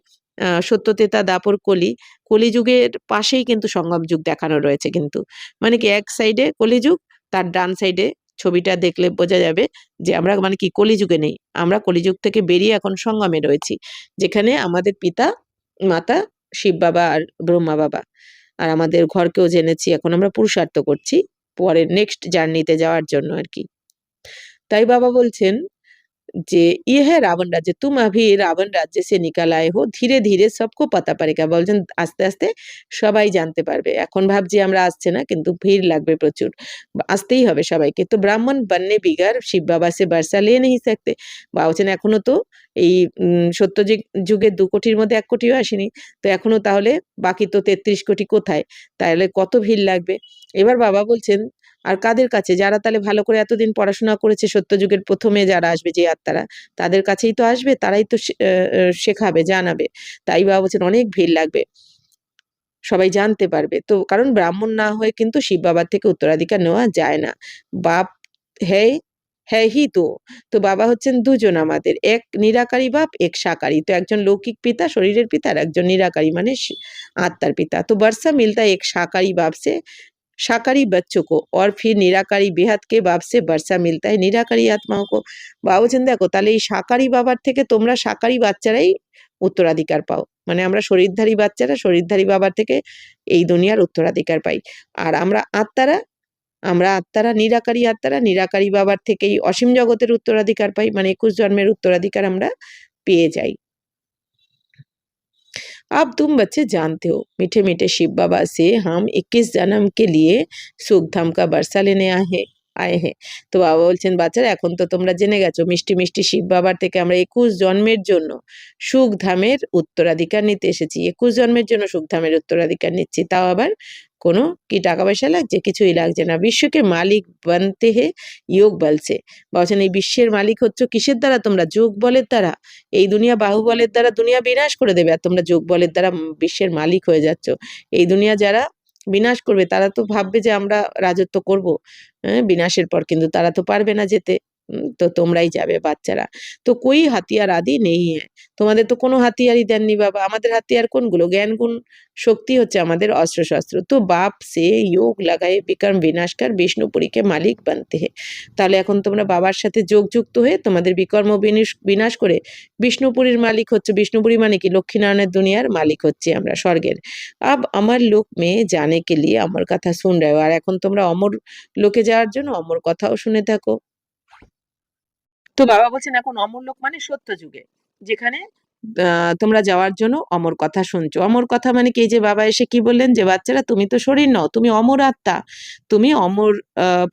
সত্য, তেতা, দাপর, কলি। কলিযুগের পাশেই কিন্তু সঙ্গম যুগ দেখানো রয়েছে কিন্তু। মানে কি এক সাইডে কলিযুগ, তার ডান সাইডে ছবিটা দেখলে বোঝা যাবে যে আমরা মানে কি কলিযুগে নেই। আমরা কলিযুগ থেকে বেরিয়ে এখন সঙ্গমে রয়েছি। যেখানে আমাদের পিতা, মাতা, শিব বাবা আর ব্রহ্মা বাবা। আর আমাদের ঘরকেও জেনেছি। এখন আমরা পুরুষার্থ করছি পরের নেক্সট জার্নিতে যাওয়ার জন্য আরকি। তাই বাবা বলছেন যে ये है रावण राज्य, तुम अभी रावण राज्य से निकल आए हो, ধীরে ধীরে सबको पता पड़ेगा। বলছেন আস্তে আস্তে সবাই জানতে পারবে। এখন ভাবছি আমরা আসছে না, কিন্তু ভিড় লাগবে প্রচুর। আসতেই হবে সবাইকে। তো ব্রাহ্মণ बनने बिगर শিব বাবা से बरसा ले नहीं सकते। বা বলছেন এখনো তো এই সত্য যুগের ২ কোটির মধ্যে ১ কোটিও আসেনি। তো এখনো তাহলে বাকি তো ৩৩ কোটি কোথায়? তাহলে কত ভিড় লাগবে? এবার বাবা বলছেন আর কাদের কাছে? যারা তাহলে ভালো করে এতদিন পড়াশোনা করেছে সত্যযুগের ১ম এ যারা আসবে যে আত্মারা, তাদের কাছেই তো আসবে, তারাই তো শেখাবে, জানাবে। তাই বাবা বলছেন অনেক ভিড় লাগবে। সবাই জানতে পারবে। তো কারণ ব্রাহ্মণ না হয়ে কিন্তু শিব বাবার থেকে উত্তরাধিকার নেওয়া যায় না। বাপ হ্যায় হ্যায়ই তো। তো বাবা হচ্ছেন ২ জন আমাদের। এক নিরাকারী বাপ, এক সাকারী। তো একজন লৌকিক পিতা, শরীরের পিতা, আর একজন নিরাকারী মানে আত্মার পিতা। তো বর্ষা মিলতা है एक साकारी बाप से साकारी बच्चों को, और फिर निराकारी बेहद के बाप से वर्षा मिलता है निराकारी आत्माओं को। বাবা বলছেন দেখো তাহলে এই সাকারি বাবার থেকে তোমরা সাকারি বাচ্চারাই উত্তরাধিকার পাও। মানে আমরা শরীরধারী বাচ্চারা শরীরধারী বাবার থেকে এই দুনিয়ার উত্তরাধিকার পাই। আর আমরা আত্মারা নিরাকারী বাবার থেকেই অসীম জগতের উত্তরাধিকার পাই। মানে ২১ জন্মের উত্তরাধিকার আমরা পেয়ে যাই। अब तुम बच्चे जानते हो, मीठे मीठे शिव बाबा से हम 21 जन्म के लिए सुख धाम का बरसा लेने आए हैं। তো বাবা বলছেন বাচ্চারা এখন তো তোমরা জেনে গেছো মিষ্টি মিষ্টি শিব বাবার থেকে আমরা ২১ জন্মের জন্য সুখ ধামের উত্তরাধিকার নিতে এসেছি। ২১ জন্মের জন্য সুখ ধামের উত্তরাধিকার নিচ্ছি, তাও আবার কোনো কি টাকা পয়সা লাগছে? কিছুই লাগছে না। বিশ্বকে মালিক বানতে হে যোগ বলছে। বলছেন এই বিশ্বের মালিক হচ্ছ কিসের দ্বারা? তোমরা যোগ বলের দ্বারা। এই দুনিয়া বাহুবলের দ্বারা দুনিয়া বিনাশ করে দেবে, আর তোমরা যোগ বলের দ্বারা বিশ্বের মালিক হয়ে যাচ্ছ। এই দুনিয়া যারা বিনাশ করবে তারা তো ভাববে যে আমরা রাজত্ব করব বিনাশের পর, কিন্তু তারা তো পারবে না যেতে। তো তোমরাই যাবে বাচ্চারা। তো কোই হাতিয়ার আদি নেই হ্যাঁ, তোমাদের তো কোনো হাতিয়ারই দেননি বাবা। আমাদের হাতিয়ার কোনগুলো? জ্ঞান গুণ শক্তি হচ্ছে আমাদের অস্ত্রশস্ত্র। তো বাপ সে যোগ লাগায়ে বিকর্ম বিনাশকার বিষ্ণুপুরীকে মালিক বানতে হে। তাহলে এখন তোমরা বাবার সাথে যোগযুক্ত হয়ে তোমাদের বিকর্ম বিনাশ করে বিষ্ণুপুরীর মালিক হচ্ছে। বিষ্ণুপুরী মানে কি? লক্ষ্মীনারায়ণের দুনিয়ার মালিক হচ্ছি আমরা, স্বর্গের। আব আমার লোক মেয়ে জানে কে লিয়ে আমার কথা শুন রহে হো। আর এখন তোমরা অমর লোকে যাওয়ার জন্য অমর কথাও শুনে থাকো। তো বাবা বলছেন এখন অমর লোক মানে সত্য যুগে, যেখানে তোমরা যাওয়ার জন্য অমর কথা শুনছো। অমর কথা মানে কি? এই যে বাবা এসে কি বললেন যে বাচ্চারা তুমি তো শরীর নও, তুমি অমর আত্মা। তুমি অমর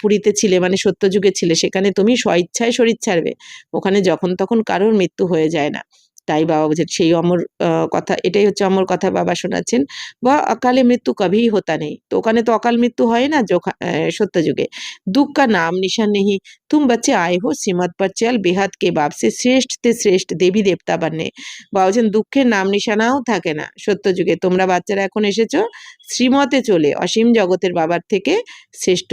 পুরীতে ছিলে, মানে সত্য যুগে ছিলে, সেখানে তুমি স্বইচ্ছায় শরীর ছাড়বে। ওখানে যখন তখন কারোর মৃত্যু হয়ে যায় না। তাই বাবা বলছেন সেই অমর কথা, এটাই হচ্ছে অমর কথা বাবা শোনাচ্ছেন। বা অকালে মৃত্যু কভি হোতা নেই। তো ওখানে তো অকাল মৃত্যু হয় না সত্য যুগে। দুঃখ কা নাম নিশান নেই। तुम बच्चे आए हो श्रीमत पर चल बेहद के बाप से শ্রেষ্ঠ তে শ্রেষ্ঠ দেবী দেবতা বানে। বলছেন দুঃখের নাম নিশানাও থাকে না সত্য যুগে। তোমরা বাচ্চারা এখন এসেছো শ্রীমতে চলে অসীম জগতের বাবার থেকে শ্রেষ্ঠ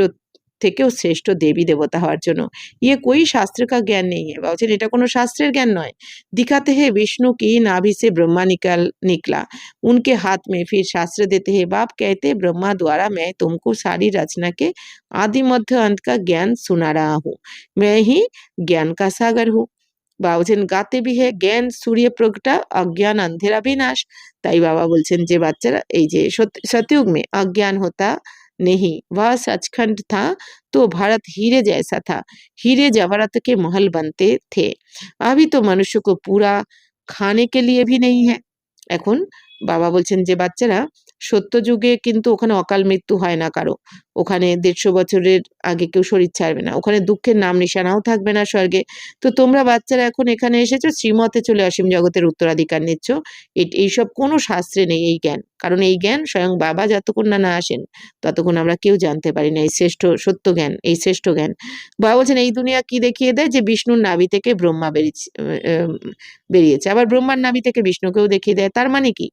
থেকেও শ্রেষ্ঠ দেবী দেবতা হওয়ার জন্য। ইয়ে কোই শাস্ত্র কা জ্ঞান নেই বলছেন এটা কোনো শাস্ত্রের জ্ঞান নয়। दिखाते हैं विष्णु की नाभि से ब्रह्मा निकला उनके हाथ में, फिर शास्त्र देते हैं बाप कहते ब्रह्मा द्वारा मैं तुमको सारी रचना के आदि मध्य अंत का ज्ञान सुना रहा हूँ, मैं ही ज्ञान का सागर हूँ। বাবা বলছেন গাতে বিহে জ্ঞান সূর্য প্রগটা অজ্ঞান अंधेरा विनाश। তাই বাবা বলছেন যে বাচ্চারা এই যে सतयुग में अज्ञान होता नहीं, वह सचखंड था तो भारत हीरे जैसा था, हीरे जवाहरात के महल बनते थे। अभी तो मनुष्य को पूरा खाने के लिए भी नहीं है। এখন বাবা বলছেন যে বাচ্চারা সত্য যুগে কিন্তু ওখানে অকাল মৃত্যু হয় না কারো। ওখানে ১৫০ বছরের আগে কেউ শরীর ছাড়বে না। ওখানে দুঃখের নাম নিশানাও থাকবে না স্বর্গে। তো তোমরা বাচ্চারা এখন এখানে এসেছো শ্রীমতে চলে অসীম জগতের উত্তরাধিকার নিচ্ছ। এইসব কোনো শাস্ত্রে নেই এই জ্ঞান। কারণ এই জ্ঞান স্বয়ং বাবা যতক্ষণ না আসেন ততক্ষণ আমরা কেউ জানতে পারি না এই শ্রেষ্ঠ সত্য জ্ঞান, এই শ্রেষ্ঠ জ্ঞান। বাবা বলছেন এই দুনিয়া কি দেখিয়ে দেয়? যে বিষ্ণুর নাভি থেকে ব্রহ্মা বেরিয়েছে। আবার ব্রহ্মার নাভি থেকে বিষ্ণুকেও দেখিয়ে দেয়। তার মানে কি?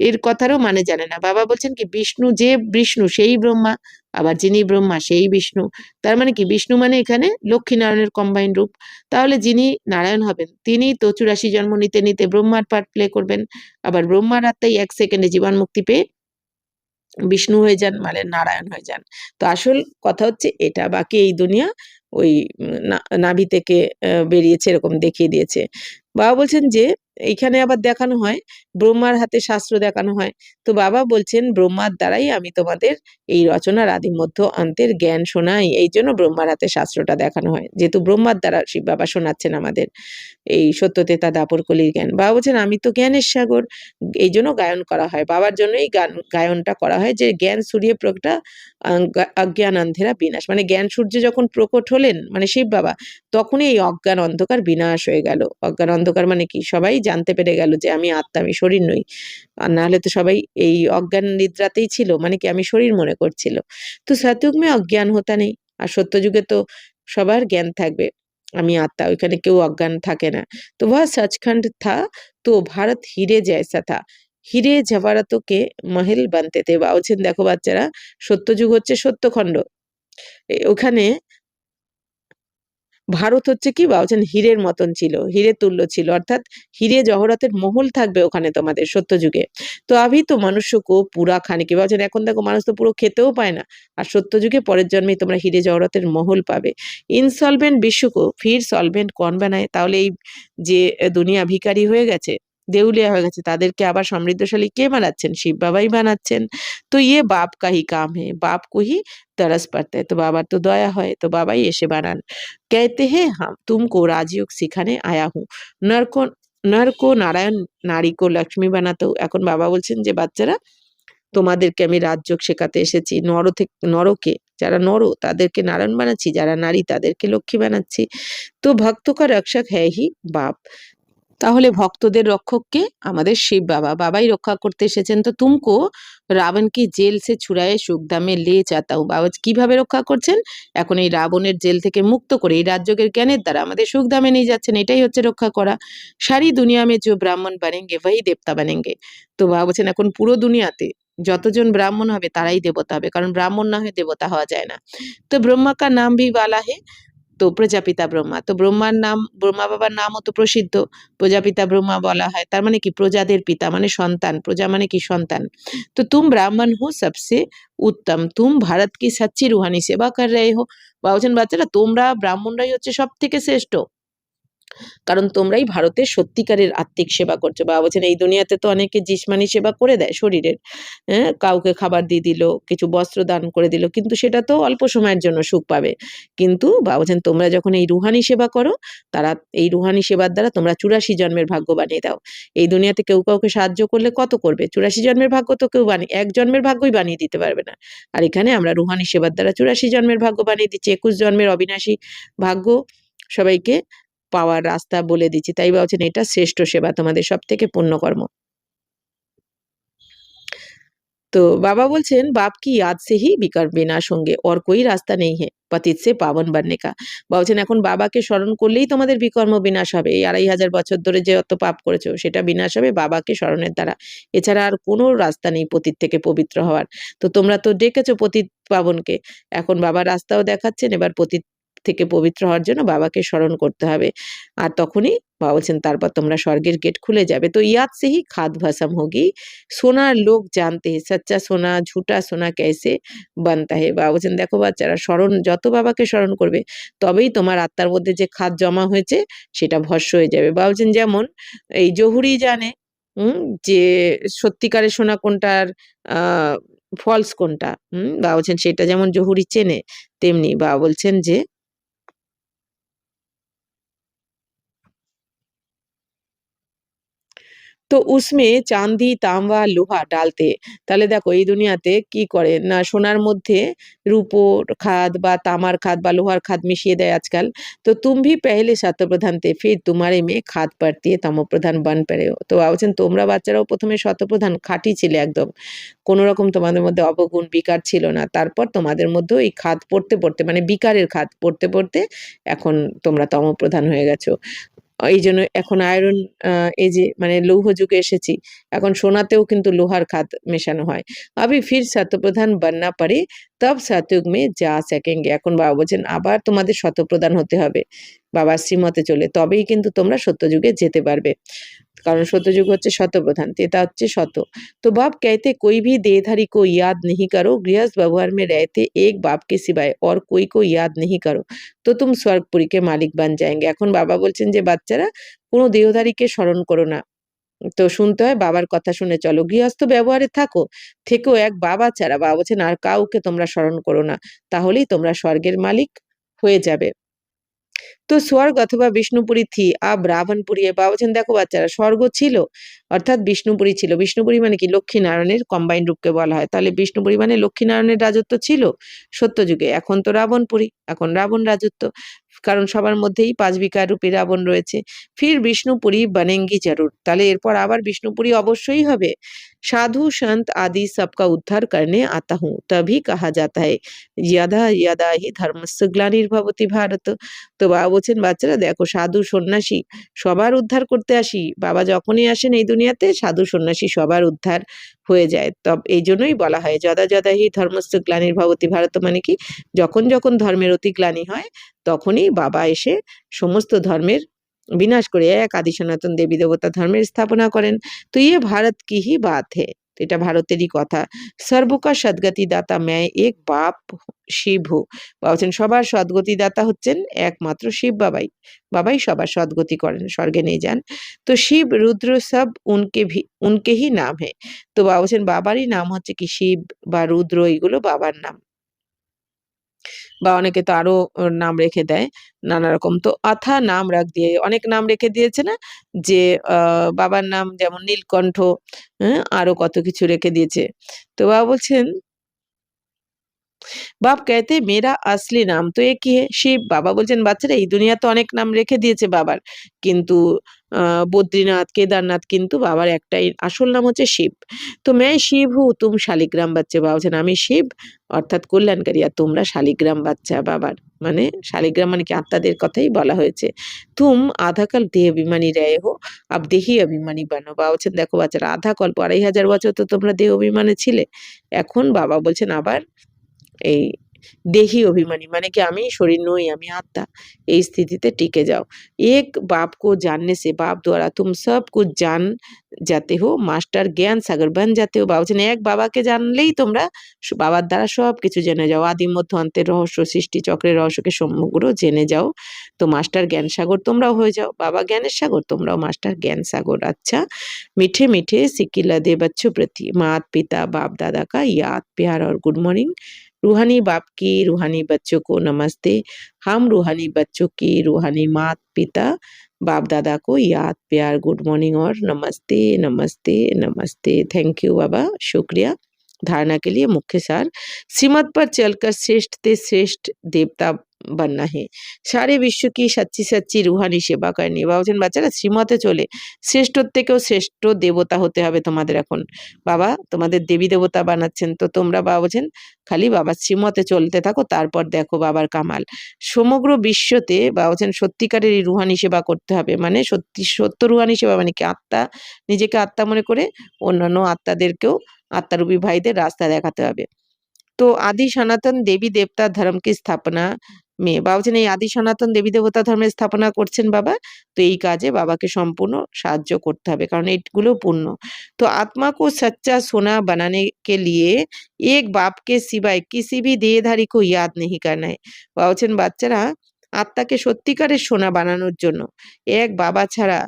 এর কথারও মানে জানে না। বাবা বলছেন কি বিষ্ণু যে বিষ্ণু সেই ব্রহ্মা, আবার যিনি ব্রহ্মা সেই বিষ্ণু। তার মানে কি বিষ্ণু মানে এখানে লক্ষ্মী নারায়ণের কম্বাইন রূপ। তাহলে যিনি নারায়ণ হবেন তিনি তো 84 জন্ম নিতে নিতে ব্রহ্মার পার্ট প্লে করবেন। আবার ব্রহ্মার আত্মাই 1 সেকেন্ডে জীবন মুক্তি পেয়ে বিষ্ণু হয়ে যান, মানে নারায়ণ হয়ে যান। তো আসল কথা হচ্ছে এটা। বাকি এই দুনিয়া ওই নাভি থেকে বেরিয়েছে এরকম দেখিয়ে দিয়েছে। বাবা বলছেন যে এইখানে আবার দেখানো হয় ব্রহ্মার হাতে শাস্ত্র দেখানো হয়। তো বাবা বলছেন ব্রহ্মার দ্বারাই আমি তোমাদের এই রচনার আদি মধ্য অন্তের জ্ঞান শোনাই। এই জন্য ব্রহ্মার হাতে শাস্ত্রটা দেখানো হয়, যেহেতু ব্রহ্মার দ্বারা শিব বাবা শোনাচ্ছেন আমাদের এই সত্যতেতা দাপর কলির জ্ঞান। বাবা বলছেন আমি তো জ্ঞানের সাগর, এই জন্য গায়ন করা হয়, বাবার জন্যই গায়নটা করা হয় যে জ্ঞান সূর্য প্রকটা অজ্ঞান অন্ধেরা বিনাশ। মানে জ্ঞান সূর্য যখন প্রকট হলেন মানে শিব বাবা, তখনই এই অজ্ঞান অন্ধকার বিনাশ হয়ে গেল। অজ্ঞান অন্ধকার মানে কি, সবাই জানতে পেরে গেল যে আমি আত্মা, আমি শরীর নই। আর না হলে তো সবাই এই অজ্ঞান নিদ্রাতেই ছিল, মানে কি আমি শরীর মনে করছিল। তো সতযুগ মে অজ্ঞান হতা নেই, আর সত্যযুগে তো সবার জ্ঞান থাকবে, আমি আত্মা, ওইখানে কেউ অজ্ঞান থাকে না। তো वह सचखंड था तो भारत हीरे जैसा था, হিরে জওয়ারাতকে মহল বানতে তে। বলছেন দেখো বাচ্চারা, সত্যযুগ হচ্ছে সত্যখণ্ড, ওখানে ভারত হচ্ছে কি বলছেন হীরের মতন ছিল, হীরে তুল্য ছিল, অর্থাৎ হীরে জহরতের মহল থাকবে ওখানে তোমাদের সত্যযুগে। তো আভি তো মনুষ্যকো পুরা খানে কি বলছেন, এখন দেখো মানুষ তো পুরো খেতেও পায় না, আর সত্যযুগে পরের জন্মে তোমরা হীরে জহরতের মহল পাবে। ইনসলভেন্ট বিশ্বকো ফির সলভেন্ট কন বানায়, তাহলে এই যে দুনিয়া ভিখারি হয়ে গেছে, দেউলিয়া হয়ে গেছে, তাদেরকে আবার সমৃদ্ধশালী কে বানাচ্ছেন, শিব বাবাই বানাচ্ছেন। তো ইয়ে বাপ কাহি কাম হে, বাপ কো হি तरस पड़ता है, तो বাবার তো দয়া হয়, তো বাবাই এসে বানান। कहते हैं हम तुमको राजयोग सिखाने आया हूँ, नर को नर को नारायण, নারী কো লক্ষ্মী বানাতো। এখন বাবা বলছেন যে বাচ্চারা তোমাদেরকে আমি রাজযোগ শেখাতে এসেছি, নরকে যারা নর তাদেরকে নারায়ণ বানাচ্ছি, যারা নারী তাদেরকে লক্ষ্মী বানাচ্ছি। তো ভক্ত কা রক্ষক হ্যায় হি বাপ, তাহলে ভক্তদের রক্ষক কে, আমাদের শিব বাবা, বাবাই রক্ষা করতে এসেছেন। তো তুমকো রাবণ কি জেল সে ছুড়ায়ে সুখধামে লে যাতা হুঁ, বাবা কিভাবে রক্ষা করছেন, এখন এই রাবণের জেল থেকে মুক্ত করে এই রাজযোগের জ্ঞানের দ্বারা আমাদের সুখধামে নিয়ে যাচ্ছেন, এটাই হচ্ছে রক্ষা করা। সারি দুনিয়া মে जो ব্রাহ্মণ बनेंगे वही দেবতা बनेंगे, তো বাবা বলছেন এখন পুরো দুনিয়াতে যতজন ব্রাহ্মণ হবে তারাই দেবতা হবে, কারণ ব্রাহ্মণ না হয়ে দেবতা হওয়া যায় না। তো ব্রহ্মা কা নাম ভি বালা হে, তো প্রজাপিতা ব্রহ্মা, তো ব্রহ্মার নাম, ব্রহ্মা বাবার নামও তো প্রসিদ্ধ, প্রজাপিতা ব্রহ্মা বলা হয়, তার মানে কি প্রজাদের পিতা, মানে সন্তান, প্রজা মানে কি সন্তান। তো তুম ব্রাহ্মণ হো সবসে উত্তম, তুম ভারত কি সচ্চি রুহানি সেবা কর রহে হো, বলছেন বাচ্চারা তোমরা ব্রাহ্মণরাই হচ্ছে সব থেকে শ্রেষ্ঠ, কারণ তোমরাই ভারতের সত্যিকারের আত্মিক সেবা করছো। বাবা বলছেন এই দুনিয়াতে তো অনেকে জিসমানি সেবা করে দেয় শরীরের, হ্যাঁ, কাউকে খাবার দিয়ে দিল, কিছু বস্ত্র দান করে দিল, কিন্তু সেটা তো অল্প সময়ের জন্য সুখ পাবে। কিন্তু বাবা বলছেন তোমরা যখন এই রুহানি সেবা করো, তারা এই রুহানি সেবার দ্বারা তোমরা 84 জন্মের ভাগ্য বানিয়ে দাও। এই দুনিয়াতে কেউ কাউকে সাহায্য করলে কত করবে, 84 জন্মের ভাগ্য তো কেউ এক জন্মের ভাগ্যই বানিয়ে দিতে পারবে না। আর এখানে আমরা রুহানি সেবার দ্বারা 84 জন্মের ভাগ্য বানিয়ে দিচ্ছি, 21 জন্মের অবিনাশী ভাগ্য সবাইকে পাওয়ার রাস্তা বলে দিচ্ছি। তাই বলছেন এটা শ্রেষ্ঠ সেবা, তোমাদের সব থেকে পুণ্যকর্ম। তো বাবা বলছেন বাপ কি याद से ही विकर्म विनाश होंगे और कोई रास्ता नहीं है पतित से पावन बनने का। বলছেন এখন বাবাকে স্মরণ করলেই তোমাদের বিকর্ম বিনাশ হবে, এই 2500 বছর ধরে যে অত পাপ করেছো সেটা বিনাশ হবে বাবাকে স্মরণের দ্বারা, এছাড়া আর কোনো রাস্তা নেই পতিত থেকে পবিত্র হওয়ার। তো তোমরা তো ডেকেছো পতিত পাবনকে, এখন বাবা রাস্তাও দেখাচ্ছেন, এবার পতিত থেকে পবিত্র হওয়ার জন্য বাবাকে স্মরণ করতে হবে, আর তখনই বাবা বলছেন তারপর তোমরা স্বর্গের গেট খুলে যাবে। তো ইয়াদ সে হি খাদ ভসম হোগি, সোনার লোক জানতে হে সচ্চা সোনা ঝুটা সোনা कैसे बनता है। বাবা বলছেন দেখো বাচ্চারা, স্মরণ যত বাবাকে স্মরণ করবে তবেই তোমার আত্মার মধ্যে যে খাদ জমা হয়েছে সেটা ভস্ম হয়ে যাবে। বাবা বলছেন যেমন এই জহুরি জানে যে সত্যিকারের সোনা কোনটা আর ফলস কোনটা, বাবা বলছেন সেটা যেমন জহুরি চেনে, তেমনি বাবা বলছেন যে তো উসমে চাঁদি তামা লোহা ডালতে, তাহলে দেখো এই দুনিয়াতে কি করে না, সোনার মধ্যে রূপোর খাদ বা তামার খাদ বা লোহার খাদ মিশিয়ে দেয় আজকাল। তো তুম ভি পেহলে শতপ্রধান তে ফির তোমারে মে খাদ পাড়তি তমপ্রধান বান পেরে হো। তো বলছেন তোমরা বাচ্চারাও প্রথমে শতপ্রধান খাঁটি ছিলে একদম, কোনো রকম তোমাদের মধ্যে অবগুণ বিকার ছিল না, তারপর তোমাদের মধ্যেও এই খাদ পড়তে পড়তে মানে বিকারের খাদ পড়তে পড়তে এখন তোমরা তমপ্রধান হয়ে গেছো। এই জন্য এখন আয়রন এই যে মানে লৌহ যুগে এসেছি, এখন সোনাতেও কিন্তু লোহার খাদ মেশানো হয়। আভি ফির শতপ্রধান बनना पड़े तब सतयुग में जा सकेंगे। এখন বাবা বলছেন আবার তোমাদের শতপ্রধান হতে হবে বাবার শ্রীমতে চলে, তবেই কিন্তু তোমরা সত্যযুগে যেতে পারবে। কারণ সত্যযুগ হচ্ছে শতপ্রধান, তেতা হচ্ছে শত। तो बाप कहते कोई भी देहधारी को याद नहीं करो, गृहस्थ व्यवहार में रहते एक बाप के सिवाय और कोई को याद नहीं करो তো তুম স্বর্গপুরী কে মালিক বান যায়েঙ্গে। এখন বাবা বলছেন যে বাচ্চারা কোনো দেহধারীকে স্মরণ করো না, তো শুনতে হয় বাবার কথা শুনে চলো, গৃহস্থ ব্যবহারে থাকো, থেকেও এক বাবা ছাড়া, বাবা বলছেন আর কাউকে তোমরা স্মরণ করো না, তাহলেই তোমরা স্বর্গের মালিক হয়ে যাবে। তো স্বর্গ অথবা বিষ্ণুপুরী থি আব রাবণপুরী। বাবা বলছেন দেখো বাচ্চারা, স্বর্গ ছিল অর্থাৎ বিষ্ণুপুরী ছিল। বিষ্ণুপুরী মানে কি, লক্ষ্মীনারায়ণের কম্বাইন রূপকে বলা হয়। তাহলে বিষ্ণুপুরী মানে লক্ষ্মীনারায়ণের রাজত্ব ছিল সত্যযুগে। এখন তো রাবণপুরী, এখন রাবণ রাজত্ব, কারণ সবার মধ্যেই 5 বিকার রূপী রাবণ রয়েছে। ফির বিষ্ণুপুরী বনেঙ্গি জরুর, তাহলে এরপর আবার বিষ্ণুপুরী অবশ্যই হবে। সাধু সন্ত আদি সবকা উদ্ধার করনে আতা হুঁ তभी कहा जाता है यदा यदा हि धर्मस्य ग्लानिर्भवति भारत। তো বাবা বলছেন বাচ্চারা দেখো, সাধু সন্ন্যাসী সবার উদ্ধার করতে আসি, বাবা যখনই আসেন এই দুনিয়াতে সাধু সন্ন্যাসী সবার উদ্ধার হয়ে যায়। তব এই জন্যই বলা হয় যদা যদা হি ধর্মস্য গ্লানির্ভবতি ভারত, মানে কি যখন যখন ধর্মের অতি গ্লানি হয় তখনই বাবা এসে সমস্ত ধর্মের বিনাশ করে এক আদি সনাতন দেবী দেবতা ধর্মের স্থাপনা করেন। তো ইয়ে ভারত কি হি বাত হে, এটা ভারতেরই কথা। সর্বকা সদ্গতি দাতা ম্যায় এক বাপ শিব হু। বলছেন সবার সদ্গতি দাতা হচ্ছেন একমাত্র শিব বাবাই, বাবাই সবার সদ্গতি করেন, স্বর্গে নিয়ে যান। তো শিব রুদ্র সব উনকে হি নাম হে। তো বাবা বলছেন বাবারই নাম হচ্ছে কি শিব বা রুদ্র, এগুলো বাবার নাম। বা অনেকে তো আরো নাম রেখে দেয় নানা রকম। তো অথা নাম রাখ দিয়ে অনেক নাম রেখে দিয়েছে না, যে বাবার নাম যেমন নীলকণ্ঠ, হ্যাঁ আরো কত কিছু রেখে দিয়েছে। তো বাবা বলছেন বাপ कहते मेरा असली नाम तो एक ही है শিব। বাবা বলছেন বাচ্চারা এই দুনিয়াতে অনেক নাম রেখে দিয়েছে বাবার, কিন্তু বদ্রীনাথ কেদারনাথ কিন্তু বাবার একটাই আসল নাম হচ্ছে শিব। তো मैं शिव हूँ तुम শালিগ্রাম বাচ্চা। বাবা বলছেন আমি শিব অর্থাৎ কল্যাণকারী, আর তোমরা শালিগ্রাম বাচ্চা বাবার, মানে শালিগ্রাম মানে কি আত্মাদের কথাই বলা হয়েছে। তুম আধাকাল দেহ অভিমানী রয়ে হো আব দেহি অভিমানী বানো। বাবা বলছেন দেখো বাচ্চারা, আধা কল্প 2500 বছর তো তোমরা দেহ অভিমানে ছিলে, এখন বাবা বলছেন আবার এই দেহি অভিমানী মানে কি আমি শরীর নই, আমি আত্মা, এই স্থিতিতে টিকে যাও। এক बाप को जानने से बाप द्वारा तुम सब कुछ जान जाते हो, মাস্টার জ্ঞান সাগর बन जाते हो। বাবা বলছেন এক বাবাকে জানলেই তোমরা বাবার দ্বারা সব কিছু জেনে যাও, আদি মধ্য অন্তের রহস্য, সৃষ্টি চক্রের রহস্যকে সমগ্র জেনে যাও। তো মাস্টার জ্ঞান সাগর তোমরাও হয়ে যাও, বাবা জ্ঞানের সাগর, তোমরাও মাস্টার জ্ঞান সাগর। अच्छा मीठे मीठे सिक्किला दे बच्चों प्रति मात पिता बाप दादा का याद प्यार और गुड मॉर्निंग। रूहानी बाप की रूहानी बच्चों को नमस्ते। हम रूहानी बच्चों की रूहानी मात पिता बाप दादा को याद प्यार गुड मॉर्निंग और नमस्ते नमस्ते नमस्ते। थैंक यू बाबा, शुक्रिया। धारणा के लिए मुख्य सार, श्रीमत पर चलकर श्रेष्ठ से श्रेष्ठ देवता बनना है, सारे विश्व की सच्ची सच्ची रूहानी सेवा करनी। বাবা বলছেন বাচ্চারা শ্রীমতে চলে শ্রেষ্ঠর থেকেও শ্রেষ্ঠ দেবতা হতে হবে তোমাদের। এখন বাবা তোমাদের দেবী দেবতা বানাচ্ছেন, তো তোমরা বাবা বলছেন খালি বাবার শ্রীমতে চলতে থাকো, তারপর দেখো বাবার কামাল। সমগ্র বিশ্বতে বাবা বলছেন সত্যিকারের এই রুহানি সেবা করতে হবে, মানে সত্য রুহানি সেবা মানে কি আত্মা, নিজেকে আত্মা মনে করে অন্যান্য আত্মাদেরকেও আত্মারূপী ভাইদের রাস্তা দেখাতে হবে। তো আদি সনাতন দেবী দেবতা ধর্ম কি স্থাপনা মেয়ে, বাবা বলছেন এই আদি সনাতন দেবী দেবতা ধর্মের স্থাপনা করছেন বাবা, তো এই কাজে বাবাকে সম্পূর্ণ সাহায্য করতে হবে, কারণ এইগুলো পূর্ণ। তো আত্মা को सच्चा सोना बनाने के लिए एक बाप के सिवाय किसी भी देहधारी को याद नहीं करना है। বাবা বলছেন বাচ্চারা আত্মাকে সত্যিকারের সোনা বানানোর জন্য এক বাবা ছাড়া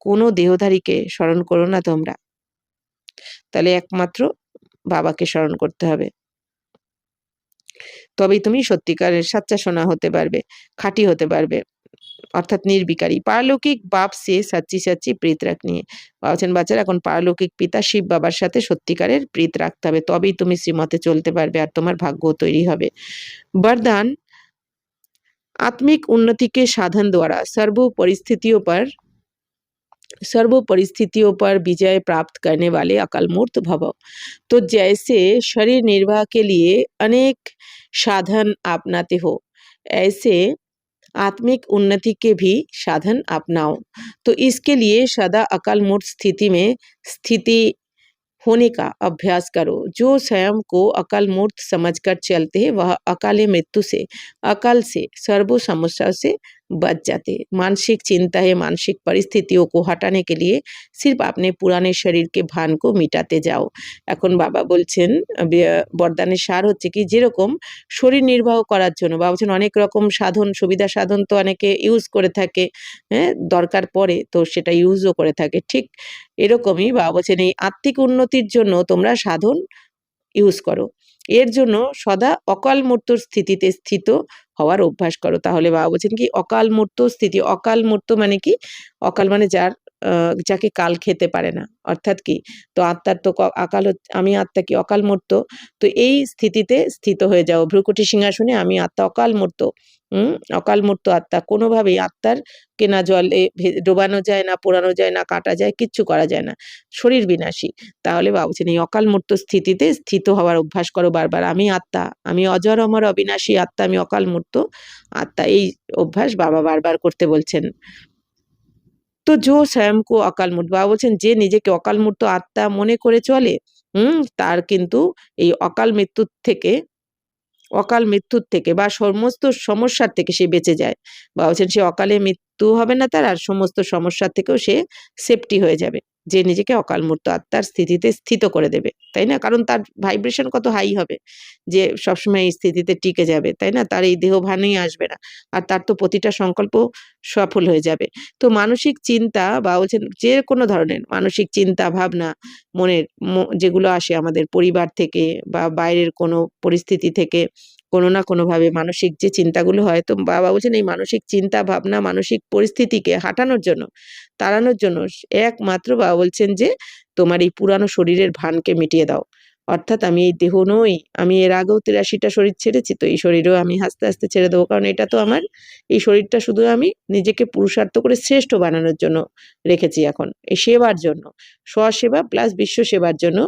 কোনো দেহধারীকে স্মরণ করো না তোমরা, তাহলে একমাত্র বাবাকে স্মরণ করতে হবে, তবেই তুমি সত্যিকারের সাচ্চা সোনা হতে পারবে, খাঁটি হতে পারবে, অর্থাৎ নির্বিকারী। পারলৌকিক বাপ সে সাচ্চি সাচ্চি প্রীত রাখনি। বলছেন বাচ্চারা এখন পারলৌকিক পিতা শিব বাবার সাথে সত্যিকারের প্রীত রাখতে হবে, তবেই তুমি শ্রীমতে চলতে পারবে আর তোমার ভাগ্য তৈরি হবে। বরদান आत्मिक उन्नति के साधन द्वारा सर्व परिस्थितियों पर विजय प्राप्त करने वाले अकाल मूर्त भव। तो जैसे शरीर निर्वाह के लिए अनेक साधन अपनाते हो, ऐसे आत्मिक उन्नति के भी साधन अपनाओ। तो इसके लिए सदा अकाल मूर्त स्थिति में स्थिति होने का अभ्यास करो। जो स्वयं को अकाल मूर्त समझकर चलते हैं वह अकाले मृत्यु से, अकाल से, सर्व समस्या से बच जाते हैं। मानसिक चिंता है, मानसिक परिस्थितियों को हटाने के लिए सिर्फ अपने पुराने शरीर के भान को मिटाते যাও। এখন বাবা বলছেন বরদানের সার হচ্ছে কি, যেরকম শরীর নির্বাহ করার জন্য বাবা বলছেন অনেক রকম সাধন সুবিধা সাধন তো অনেকে ইউজ করে থাকে, হ্যাঁ, দরকার পড়ে তো সেটা ইউজও করে থাকে। ঠিক এরকমই বাবা বলছেন এই আত্মিক উন্নতির জন্য তোমরা সাধন ইউজ করো। এর জন্য সদা অকাল মৃত্যুর স্থিতিতে স্থিত হওয়ার অভ্যাস করো। তাহলে বাবা বলছেন কি অকাল মৃত্যু স্থিতি, অকাল মৃত্যু মানে কি? অকাল মানে যার যাকে কাল খেতে পারে না। অর্থাৎ কি? তো আত্মার তো আকাল আমি আত্মা কি অকাল মূর্ত। তো এই স্থিতিতে স্থিত হয়ে যাও। ভ্রূকুটি সিংহাসনে আমি আত্মা অকাল মূর্ত। অকাল মূর্ত আত্মা। কোনোভাবেই আত্মার কে না জলে ডোবানো যায় না, পোড়ানো যায় না, কাটা যায়, কিচ্ছু করা যায় না। শরীর বিনাশী। তাহলে বাবা বলছেন এই অকাল মূর্ত স্থিতিতে স্থিত হওয়ার অভ্যাস করো বারবার। আমি আত্মা, আমি অজর অমর অবিনাশী আত্মা, আমি অকাল মূর্ত আত্মা। এই অভ্যাস বাবা বারবার করতে বলছেন। তো জো স্বয়ং কো অকাল মূর্ত, বাবা বলছেন যে নিজেকে অকাল মূর্ত আত্মা মনে করে চলে, তার কিন্তু এই অকাল মৃত্যুর থেকে বা সমস্ত সমস্যার থেকে সে বেঁচে যায়। বাবা বলছেন সে অকালে মৃত্যু হবে না তার, আর সমস্ত সমস্যার থেকেও সে সেফটি হয়ে যাবে। যে নিজেকে অকাল মূর্ত আত্মার স্থিতিতে স্থিত করে দেবে, তাই না? কারণ তার ভাইব্রেশন কত হাই হবে যে সবসময় এই স্থিতিতে টিকে যাবে, তাই না? তার এই দেহ ভানেই আসবে না। আর তার তো প্রতিটা সংকল্প সফল হয়ে যাবে। তো মানসিক চিন্তা বাবা বলছেন যে কোনো ধরনের মানসিক চিন্তা ভাবনা মনের যেগুলো আসে আমাদের পরিবার থেকে বা বাইরের কোনো পরিস্থিতি থেকে, কোনো না কোনোভাবে মানসিক যে চিন্তাগুলো হয়, তো বাবা বলছেন এই মানসিক চিন্তা ভাবনা মানসিক পরিস্থিতিকে হাঁটানোর জন্য, তাড়ানোর জন্য একমাত্র বাবা বলছেন যে তোমার এই পুরানো শরীরের ভানকে মিটিয়ে দাও। অর্থাৎ আমি এই দেহ নই, আমি এর আগেও ৮৩টা শরীর ছেড়েছি, তো এই শরীরও আমি আস্তে আস্তে ছেড়ে দেবো। কারণ এটা তো আমার, এই শরীরটা শুধু আমি নিজেকে পুরুষার্থ করে শ্রেষ্ঠ বানানোর জন্য রেখেছি এখন, এই সেবার জন্য, স্বসেবা প্লাস বিশ্ব সেবার জন্য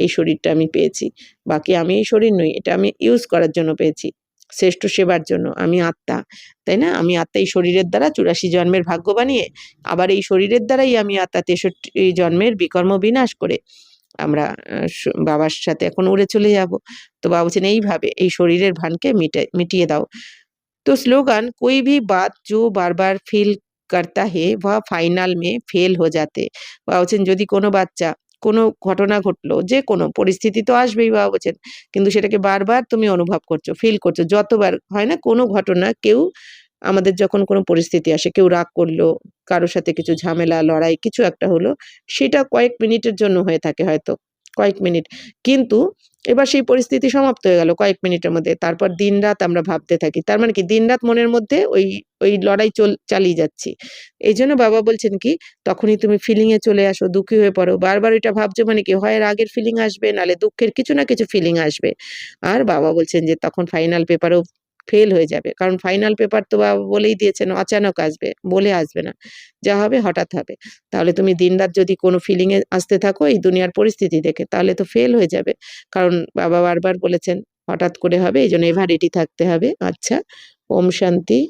এই শরীরটা আমি পেয়েছি। বাকি আমি এই শরীর নই, এটা আমি ইউজ করার জন্য পেয়েছি, শ্রেষ্ঠ সেবার জন্য। আমি আত্মা, তাই না? আমি আত্মা এই শরীরের দ্বারা ৮৪ জন্মের ভাগ্য বানিয়ে আবার এই শরীরের দ্বারাই আমি আত্মা ৬৩ জন্মের বিকর্ম বিনাশ করে আমরা বাবার সাথে এখন উড়ে চলে যাব। তো বাবা বলছেন এইভাবে এই শরীরের ভানকে মিটিয়ে দাও। तो स्लोगन कोई भी बात जो बार-बार ফিল करता है वह फाइनल में फेल हो जाते। বাবা বলছেন যদি কোনো বাচ্চা কোনো ঘটনা ঘটলো, যে কোনো পরিস্থিতি তো আসবেই বাবা বলছেন। কিন্তু সেটাকে বারবার তুমি অনুভব করছো, ফিল করছো। যতবার হয় না কোনো ঘটনা, কেউ আমাদের যখন কোনো পরিস্থিতি আসে, কেউ রাগ করলো, কারো সাথে কিছু ঝামেলা, লড়াই কিছু একটা হলো, সেটা কয়েক মিনিটের জন্য হয়ে থাকে হয়তো, কয়েক মিনিট। কিন্তু এবার সেই পরিস্থিতি সমাপ্ত হয়ে গেল কয়েক মিনিটের মধ্যে। তারপর দিনরাত আমরা ভাবতে থাকি। তার মানে কি দিনরাত মনের মধ্যে ওই লড়াই চালিয়ে যাচ্ছি। এইজন্য বাবা বলছেন কি তখনই তুমি ফিলিং এ চলে আসো, দুঃখী হয়ে পড়ো। বারবার এটা ভাবছো মানে কি হয় রাগের ফিলিং আসবে, নাহলে দুঃখের কিছু না কিছু ফিলিং আসবে। আর বাবা বলছেন যে তখন ফাইনাল পেপারেও ফেল হয়ে যাবে। কারণ ফাইনাল পেপার তো বাবা বলেই দিয়েছেন অচানক আসবে, বলে আসবে না। যা হবে হঠাৎ হবে। তাহলে তুমি দিনরাত যদি কোনো ফিলিং এ আসতে থাকো এই দুনিয়ার পরিস্থিতি দেখে, তাহলে তো ফেল হয়ে যাবে। কারণ বাবা বারবার বলেছেন হঠাৎ করে হবে, এইজন্য এভার রেডি থাকতে হবে। আচ্ছা, ওম শান্তি।